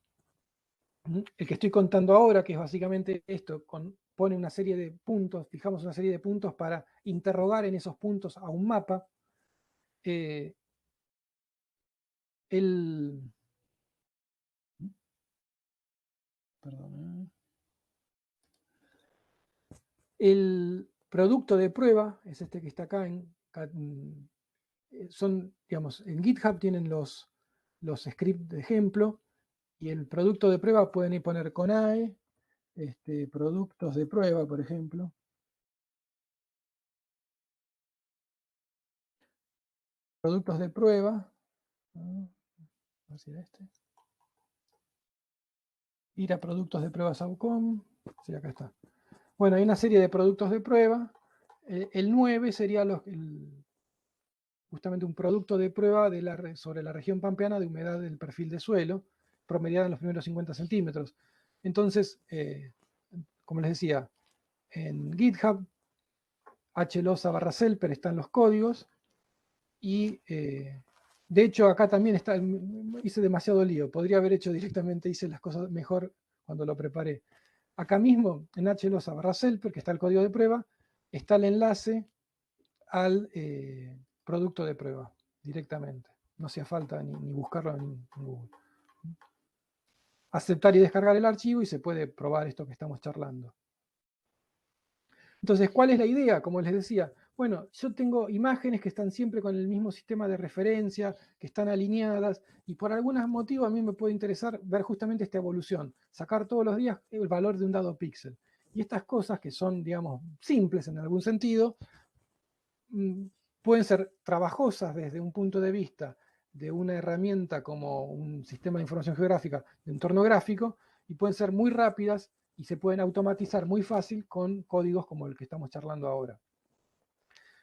El que estoy contando ahora, que es básicamente esto, pone una serie de puntos, fijamos una serie de puntos para interrogar en esos puntos a un mapa. El, perdón, el producto de prueba es este que está acá. Digamos, en GitHub tienen los scripts de ejemplo, y el producto de prueba pueden poner con AE, productos de prueba, por ejemplo. Productos de prueba. A ver si era este. Ir a productos de prueba Saucom. Sí, acá está. Bueno, hay una serie de productos de prueba. El 9 sería justamente un producto de prueba sobre la región pampeana de humedad del perfil de suelo, promediada en los primeros 50 centímetros. Entonces, como les decía, en GitHub, hlosa/selper están los códigos, y de hecho acá también hice demasiado lío, podría haber hecho directamente, hice las cosas mejor cuando lo preparé. Acá mismo, en hlosa/selper, que está el código de prueba, está el enlace al producto de prueba directamente. No hacía falta ni buscarlo en Google. Aceptar y descargar el archivo y se puede probar esto que estamos charlando. Entonces, ¿cuál es la idea? Como les decía, bueno, yo tengo imágenes que están siempre con el mismo sistema de referencia, que están alineadas, y por algún motivo a mí me puede interesar ver justamente esta evolución, sacar todos los días el valor de un dado píxel. Y estas cosas que son, digamos, simples en algún sentido, pueden ser trabajosas desde un punto de vista de una herramienta como un sistema de información geográfica de entorno gráfico, y pueden ser muy rápidas y se pueden automatizar muy fácil con códigos como el que estamos charlando ahora.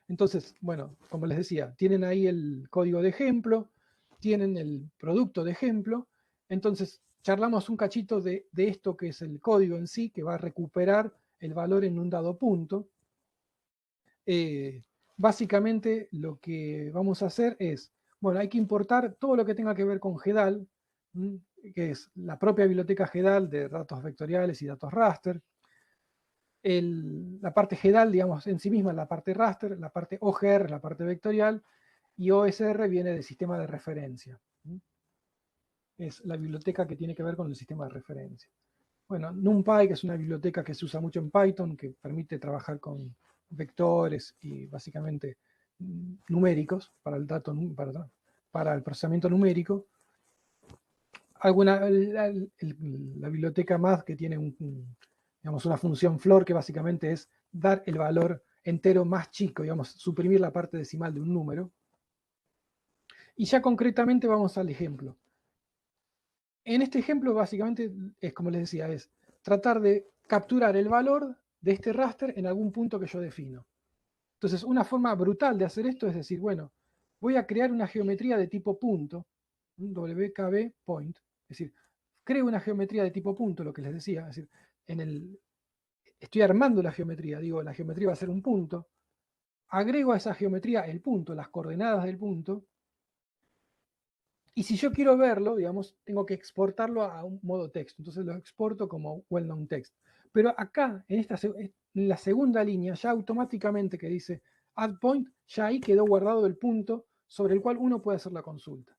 Entonces, bueno, como les decía, tienen ahí el código de ejemplo, tienen el producto de ejemplo. Entonces, charlamos un cachito de esto que es el código en sí, que va a recuperar el valor en un dado punto. Básicamente lo que vamos a hacer es, bueno, hay que importar todo lo que tenga que ver con GEDAL, que es la propia biblioteca GEDAL de datos vectoriales y datos raster. La parte GEDAL, digamos, en sí misma es la parte raster, la parte OGR, la parte vectorial, y OSR viene del sistema de referencia. Es la biblioteca que tiene que ver con el sistema de referencia. Bueno, NumPy, que es una biblioteca que se usa mucho en Python, que permite trabajar con vectores y básicamente numéricos para el dato. para el procesamiento numérico. La biblioteca Math que tiene digamos, una función floor que básicamente es dar el valor entero más chico, digamos, suprimir la parte decimal de un número. Y ya concretamente vamos al ejemplo. En este ejemplo básicamente es como les decía, es tratar de capturar el valor de este raster en algún punto que yo defino. Entonces, una forma brutal de hacer esto es decir, bueno, voy a crear una geometría de tipo punto, un WKB point, es decir, creo una geometría de tipo punto, lo que les decía, es decir, estoy armando la geometría, digo, la geometría va a ser un punto, agrego a esa geometría el punto, las coordenadas del punto, y si yo quiero verlo, digamos, tengo que exportarlo a un modo texto, entonces lo exporto como well-known text. Pero acá, en la segunda línea, ya automáticamente que dice add point, ya ahí quedó guardado el punto sobre el cual uno puede hacer la consulta.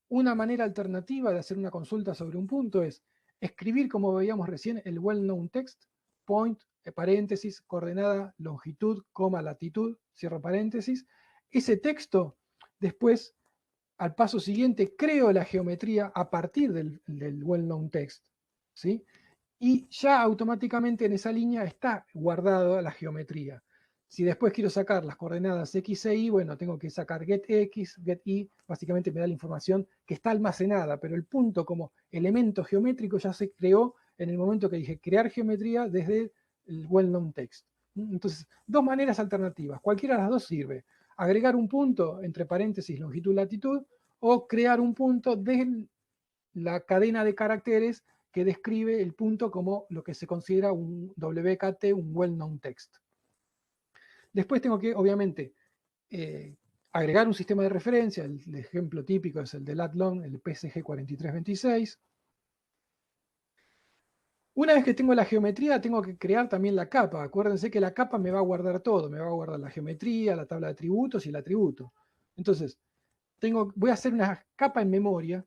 Una manera alternativa de hacer una consulta sobre un punto es escribir, como veíamos recién, el well-known text, point, paréntesis, coordenada, longitud, coma, latitud, cierro paréntesis. Ese texto, después, al paso siguiente, creo la geometría a partir del well-known text, ¿sí? Y ya automáticamente en esa línea está guardada la geometría. Si después quiero sacar las coordenadas x e y, bueno, tengo que sacar getx, getY, básicamente me da la información que está almacenada, pero el punto como elemento geométrico ya se creó en el momento que dije crear geometría desde el well-known text. Entonces, dos maneras alternativas, cualquiera de las dos sirve. Agregar un punto entre paréntesis longitud, latitud, o crear un punto de la cadena de caracteres que describe el punto como lo que se considera un WKT, un well-known text. Después tengo que, obviamente, agregar un sistema de referencia. El ejemplo típico es el de lat-long, el PSG 4326. Una vez que tengo la geometría, tengo que crear también la capa. Acuérdense que la capa me va a guardar todo. Me va a guardar la geometría, la tabla de atributos y el atributo. Entonces, voy a hacer una capa en memoria,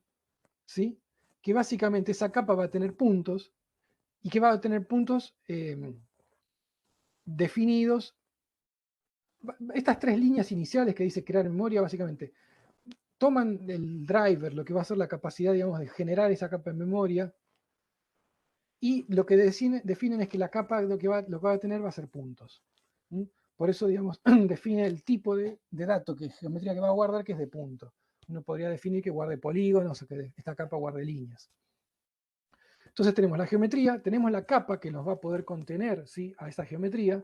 ¿sí? Que básicamente esa capa va a tener puntos y que va a tener puntos definidos. Estas tres líneas iniciales que dice crear memoria, básicamente, toman el driver, lo que va a ser la capacidad, digamos, de generar esa capa en memoria, y lo que definen es que la capa lo que va a tener va a ser puntos. Por eso, digamos, define el tipo de dato, que geometría que va a guardar, que es de punto. Uno podría definir que guarde polígonos o que esta capa guarde líneas. Entonces tenemos la geometría, tenemos la capa que nos va a poder contener, ¿sí?, a esa geometría.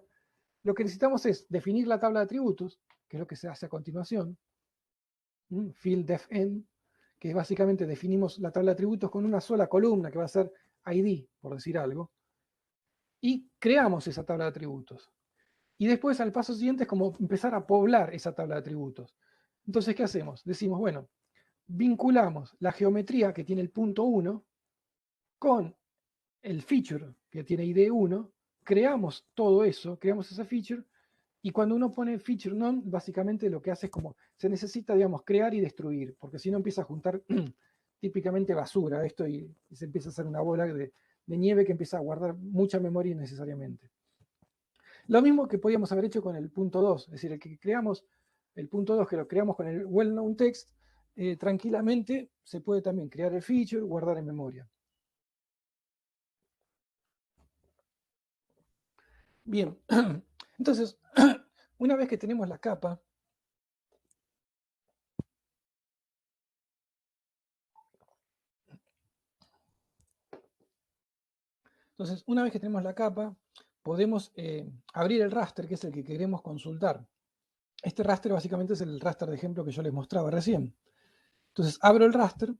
Lo que necesitamos es definir la tabla de atributos, que es lo que se hace a continuación, field def n, que básicamente definimos la tabla de atributos con una sola columna, que va a ser ID, por decir algo, y creamos esa tabla de atributos. Y después, al paso siguiente, es como empezar a poblar esa tabla de atributos. Entonces, ¿qué hacemos? Decimos, bueno, vinculamos la geometría que tiene el punto 1 con el feature que tiene ID 1, creamos todo eso, creamos ese feature, y cuando uno pone feature none, básicamente lo que hace es como, se necesita, digamos, crear y destruir, porque si no empieza a juntar típicamente basura, esto, y se empieza a hacer una bola de nieve que empieza a guardar mucha memoria innecesariamente. Lo mismo que podíamos haber hecho con el punto 2, es decir, el punto 2 que lo creamos con el well-known text, tranquilamente se puede también crear el feature, guardar en memoria. Bien, entonces, una vez que tenemos la capa, podemos abrir el raster, que es el que queremos consultar. Este raster básicamente es el raster de ejemplo que yo les mostraba recién. Entonces, abro el raster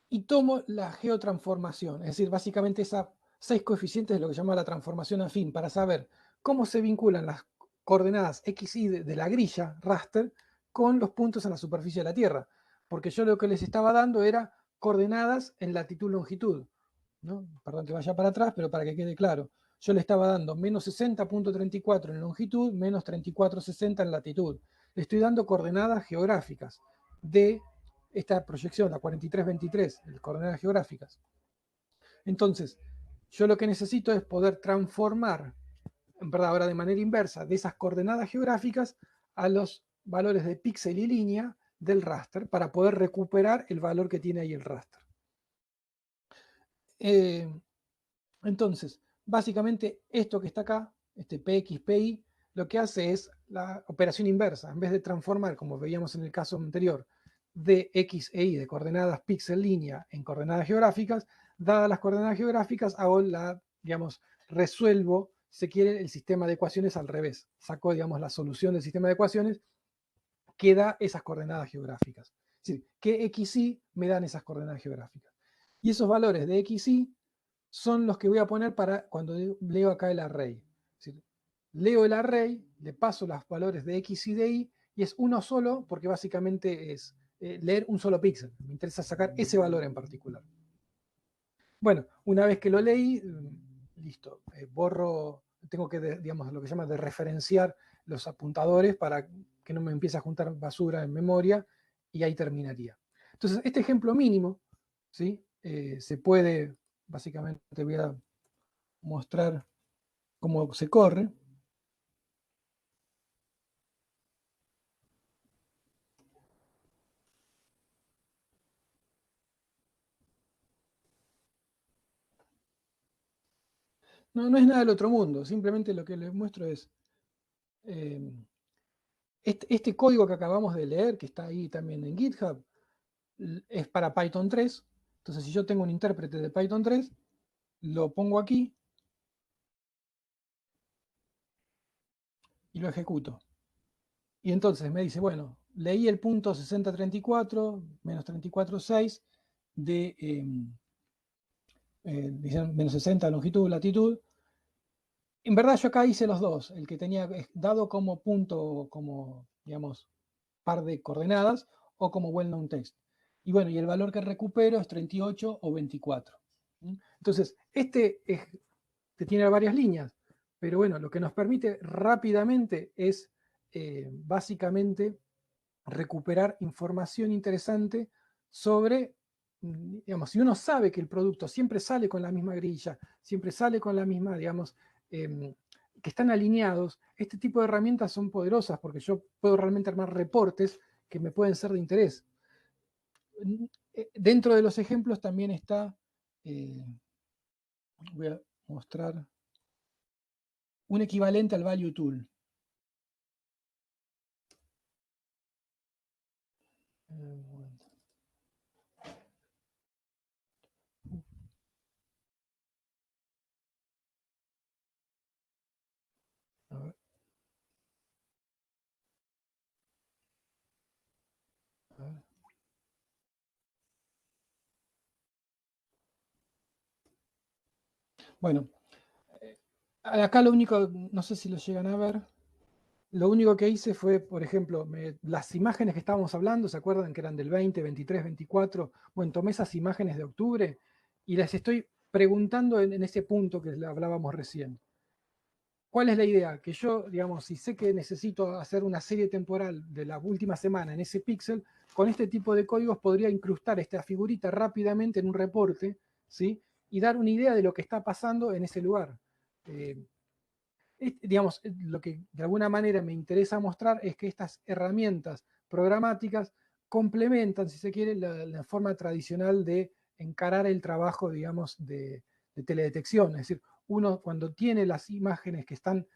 y tomo la geotransformación, es decir, básicamente esas 6 coeficientes de lo que se llama la transformación afín, para saber cómo se vinculan las coordenadas x, y de la grilla raster con los puntos en la superficie de la Tierra. Porque yo lo que les estaba dando era coordenadas en latitud-longitud, ¿no? Perdón que vaya para atrás, pero para que quede claro. Yo le estaba dando menos 60.34 en longitud, menos 34.60 en latitud. Le estoy dando coordenadas geográficas de esta proyección, la 4323, las coordenadas geográficas. Entonces, yo lo que necesito es poder transformar, en verdad, ahora de manera inversa, de esas coordenadas geográficas a los valores de píxel y línea del raster para poder recuperar el valor que tiene ahí el raster. Entonces, básicamente esto que está acá, este PXPI, lo que hace es la operación inversa. En vez de transformar, como veíamos en el caso anterior, de X e Y, de coordenadas píxel línea en coordenadas geográficas, dadas las coordenadas geográficas, hago digamos, resuelvo, si se quiere, el sistema de ecuaciones al revés. Saco, digamos, la solución del sistema de ecuaciones que da esas coordenadas geográficas. Es decir, que XY me dan esas coordenadas geográficas. Y esos valores de XY son los que voy a poner para cuando leo acá el array. Es decir, leo el array, le paso los valores de X y de Y, y es uno solo porque básicamente es leer un solo píxel. Me interesa sacar ese valor en particular. Bueno, una vez que lo leí, listo, borro, tengo que, digamos, lo que se llama de referenciar los apuntadores para que no me empiece a juntar basura en memoria y ahí terminaría. Entonces, este ejemplo mínimo, ¿sí? Se puede, básicamente voy a mostrar cómo se corre. No, no es nada del otro mundo, simplemente lo que les muestro es eh, este código que acabamos de leer, que está ahí también en GitHub, es para Python 3. Entonces, si yo tengo un intérprete de Python 3, lo pongo aquí y lo ejecuto. Y entonces me dice, bueno, leí el punto 6034 menos 346 de menos 60 longitud, latitud. En verdad yo acá hice los dos, el que tenía dado como punto, como digamos, par de coordenadas o como well-known text. Y bueno, y el valor que recupero es 38 o 24. Entonces, que tiene varias líneas, pero bueno, lo que nos permite rápidamente es básicamente recuperar información interesante sobre, digamos, si uno sabe que el producto siempre sale con la misma grilla, siempre sale con la misma, digamos, que están alineados, este tipo de herramientas son poderosas porque yo puedo realmente armar reportes que me pueden ser de interés. Dentro de los ejemplos también está, voy a mostrar un equivalente al value tool. A ver, a ver. Bueno, acá lo único, no sé si lo llegan a ver, lo único que hice fue, por ejemplo, las imágenes que estábamos hablando, ¿se acuerdan que eran del 20, 23, 24? Bueno, tomé esas imágenes de octubre y las estoy preguntando en ese punto que hablábamos recién. ¿Cuál es la idea? Que yo, digamos, si sé que necesito hacer una serie temporal de la última semana en ese píxel, con este tipo de códigos podría incrustar esta figurita rápidamente en un reporte, ¿sí? Y dar una idea de lo que está pasando en ese lugar. Digamos, lo que de alguna manera me interesa mostrar es que estas herramientas programáticas complementan, si se quiere, la forma tradicional de encarar el trabajo, digamos, de teledetección. Es decir, uno cuando tiene las imágenes que están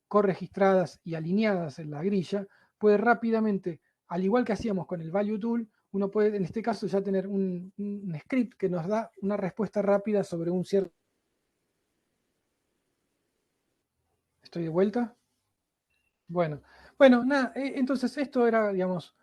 corregistradas y alineadas en la grilla, puede rápidamente, al igual que hacíamos con el Value Tool, uno puede en este caso ya tener un script que nos da una respuesta rápida sobre un cierto... ¿Estoy de vuelta? Bueno, bueno, nada, entonces esto era, digamos,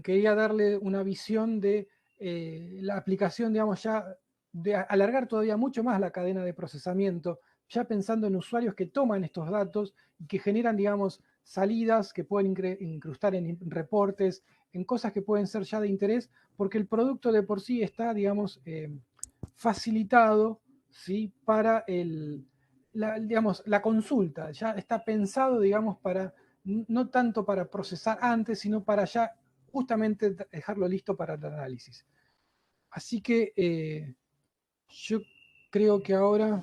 quería darle una visión de la aplicación, digamos, ya de alargar todavía mucho más la cadena de procesamiento, ya pensando en usuarios que toman estos datos y que generan, digamos, salidas que pueden incrustar en reportes, en cosas que pueden ser ya de interés, porque el producto de por sí está, digamos, facilitado, ¿sí? Para digamos, la consulta, ya está pensado, digamos, para, no tanto para procesar antes, sino para ya justamente dejarlo listo para el análisis. Así que yo creo que ahora,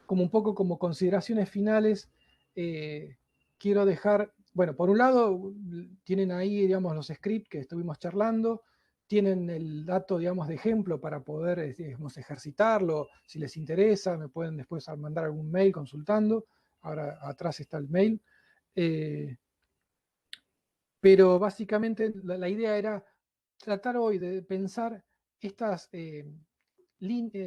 como un poco como consideraciones finales, quiero dejar bueno, por un lado, tienen ahí, digamos, los scripts que estuvimos charlando, tienen el dato, digamos, de ejemplo para poder, digamos, ejercitarlo. Si les interesa, me pueden después mandar algún mail consultando. Ahora atrás está el mail. Pero básicamente la idea era tratar hoy de pensar estas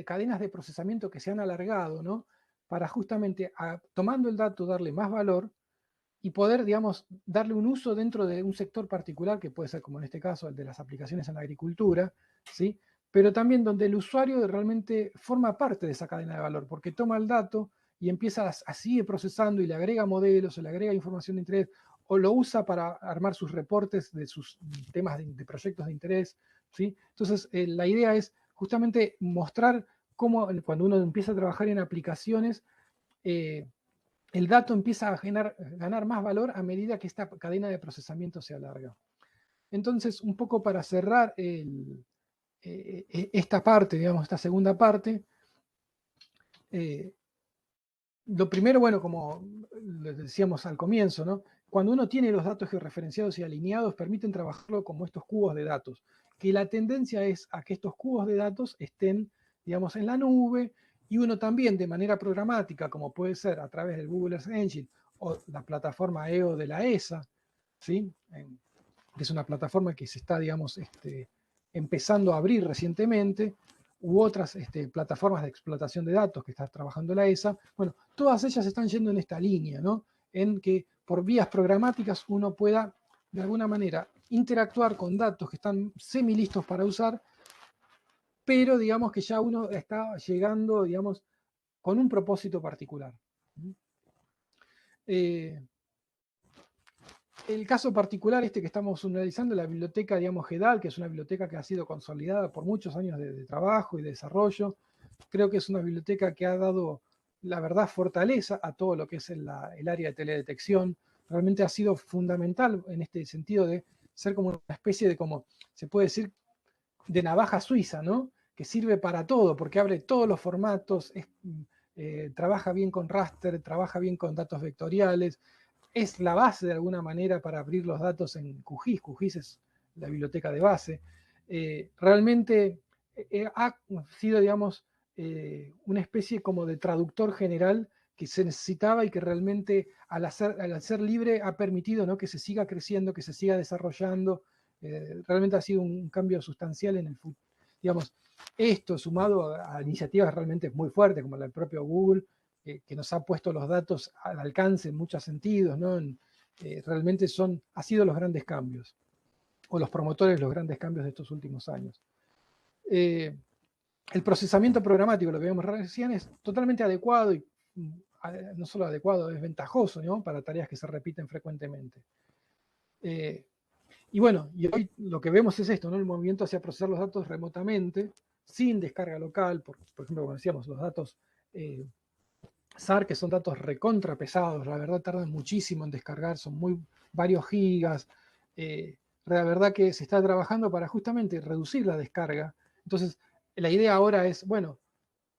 cadenas de procesamiento que se han alargado, ¿no? Para justamente, tomando el dato, darle más valor y poder, digamos, darle un uso dentro de un sector particular, que puede ser, como en este caso, el de las aplicaciones en la agricultura, ¿sí? Pero también donde el usuario realmente forma parte de esa cadena de valor, porque toma el dato y empieza a seguir procesando y le agrega modelos o le agrega información de interés o lo usa para armar sus reportes de sus temas de proyectos de interés, ¿sí? Entonces, la idea es justamente mostrar cómo cuando uno empieza a trabajar en aplicaciones, el dato empieza a ganar más valor a medida que esta cadena de procesamiento se alarga. Entonces, un poco para cerrar esta parte, digamos, esta segunda parte, lo primero, bueno, como les decíamos al comienzo, ¿no? Cuando uno tiene los datos georreferenciados y alineados, permiten trabajarlo como estos cubos de datos, que la tendencia es a que estos cubos de datos estén, digamos, en la nube, y uno también de manera programática, como puede ser a través del Google Earth Engine o la plataforma EO de la ESA, ¿sí? Que es una plataforma que se está, digamos, empezando a abrir recientemente, u otras plataformas de explotación de datos que está trabajando la ESA, bueno, todas ellas están yendo en esta línea, ¿no? En que por vías programáticas uno pueda, de alguna manera, interactuar con datos que están semi listos para usar, pero digamos que ya uno está llegando, digamos, con un propósito particular. El caso particular que estamos analizando, la biblioteca, digamos, GEDAL, que es una biblioteca que ha sido consolidada por muchos años de trabajo y de desarrollo, creo que es una biblioteca que ha dado, la verdad, fortaleza a todo lo que es el área de teledetección. Realmente ha sido fundamental en este sentido de ser como una especie de, como se puede decir, de navaja suiza, ¿no? Que sirve para todo, porque abre todos los formatos, trabaja bien con raster, trabaja bien con datos vectoriales, es la base de alguna manera para abrir los datos en QGIS. QGIS es la biblioteca de base. Realmente ha sido, digamos, una especie como de traductor general que se necesitaba y que realmente al ser libre ha permitido, ¿no?, que se siga creciendo, que se siga desarrollando. Realmente ha sido un cambio sustancial en el futuro. Digamos, esto sumado a iniciativas realmente muy fuertes, como la del propio Google, que nos ha puesto los datos al alcance en muchos sentidos, ¿no? Realmente ha sido los grandes cambios, o los promotores de los grandes cambios de estos últimos años. El procesamiento programático, lo que vemos recién, es totalmente adecuado y no solo adecuado, es ventajoso, ¿no?, para tareas que se repiten frecuentemente. Y bueno, y hoy lo que vemos es esto, ¿no?, el movimiento hacia procesar los datos remotamente, sin descarga local, por ejemplo, como decíamos, los datos SAR, que son datos recontra pesados, la verdad tardan muchísimo en descargar, son varios gigas. La verdad que se está trabajando para justamente reducir la descarga. Entonces, la idea ahora es, bueno,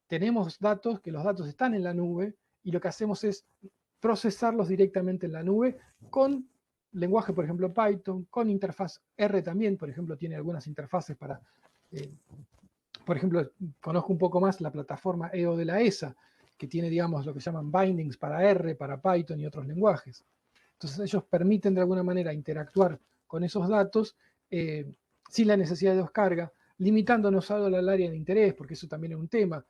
tenemos datos, que los datos están en la nube, y lo que hacemos es procesarlos directamente en la nube con lenguaje, por ejemplo, Python, con interfaz R también, por ejemplo, tiene algunas interfaces para, por ejemplo, conozco un poco más la plataforma EO de la ESA, que tiene, digamos, lo que llaman bindings para R, para Python y otros lenguajes. Entonces ellos permiten de alguna manera interactuar con esos datos sin la necesidad de descarga, limitándonos solo al área de interés, porque eso también es un tema.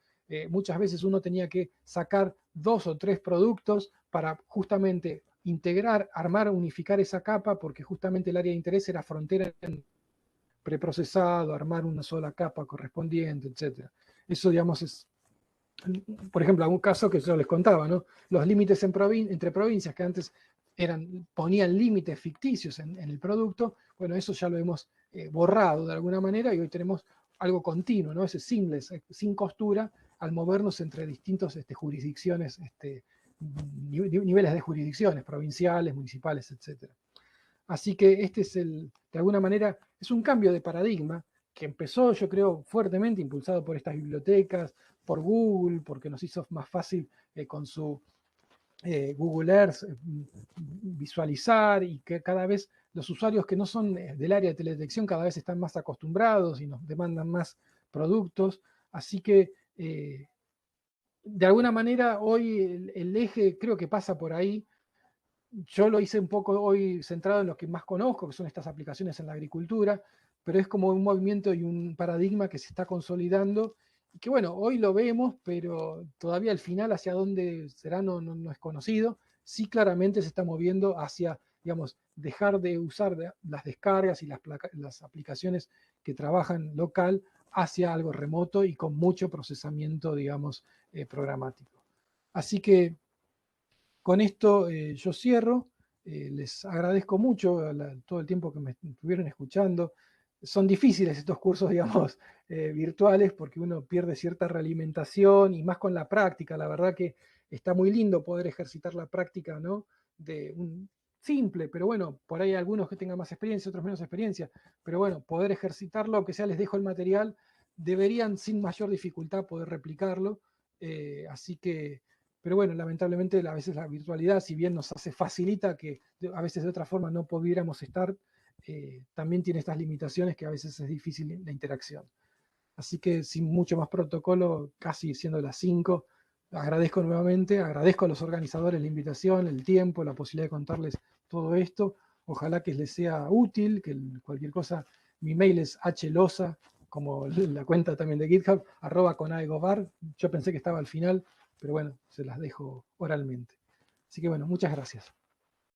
Muchas veces uno tenía que sacar 2 o 3 productos para justamente integrar, armar, unificar esa capa, porque justamente el área de interés era frontera preprocesado, armar una sola capa correspondiente, etc. Eso, digamos, es, por ejemplo, algún caso que yo les contaba, ¿no? Los límites entre provincias que antes ponían límites ficticios en el producto, bueno, eso ya lo hemos borrado de alguna manera y hoy tenemos algo continuo, ¿no? Ese seamless, sin costura, al movernos entre distintas jurisdicciones, niveles de jurisdicciones, provinciales, municipales, etc. Así que de alguna manera, es un cambio de paradigma que empezó, yo creo, fuertemente impulsado por estas bibliotecas, por Google, porque nos hizo más fácil con su Google Earth, visualizar, y que cada vez los usuarios que no son del área de teledetección cada vez están más acostumbrados y nos demandan más productos. Así que de alguna manera hoy el eje creo que pasa por ahí. Yo lo hice un poco hoy centrado en lo que más conozco, que son estas aplicaciones en la agricultura, pero es como un movimiento y un paradigma que se está consolidando y que bueno, hoy lo vemos, pero todavía al final hacia dónde será no es conocido. Sí, claramente se está moviendo hacia, digamos, dejar de usar las descargas y las aplicaciones que trabajan local hacia algo remoto y con mucho procesamiento, digamos, programático. Así que con esto yo cierro. Les agradezco mucho todo el tiempo que me estuvieron escuchando. Son difíciles estos cursos, digamos, virtuales porque uno pierde cierta realimentación y más con la práctica. La verdad que está muy lindo poder ejercitar la práctica, ¿no? De un simple, pero bueno, por ahí hay algunos que tengan más experiencia, otros menos experiencia, pero bueno, poder ejercitarlo, aunque sea les dejo el material, deberían sin mayor dificultad poder replicarlo. Así que pero bueno, lamentablemente a veces la virtualidad, si bien nos hace facilita que a veces de otra forma no pudiéramos estar, también tiene estas limitaciones que a veces es difícil la interacción. Así que sin mucho más protocolo, casi siendo las 5, agradezco nuevamente, agradezco a los organizadores la invitación, el tiempo, la posibilidad de contarles todo esto. Ojalá que les sea útil, que cualquier cosa, mi mail es hlosa, como la cuenta también de GitHub, @conaegobar. Yo pensé que estaba al final, pero bueno, se las dejo oralmente. Así que bueno, muchas gracias.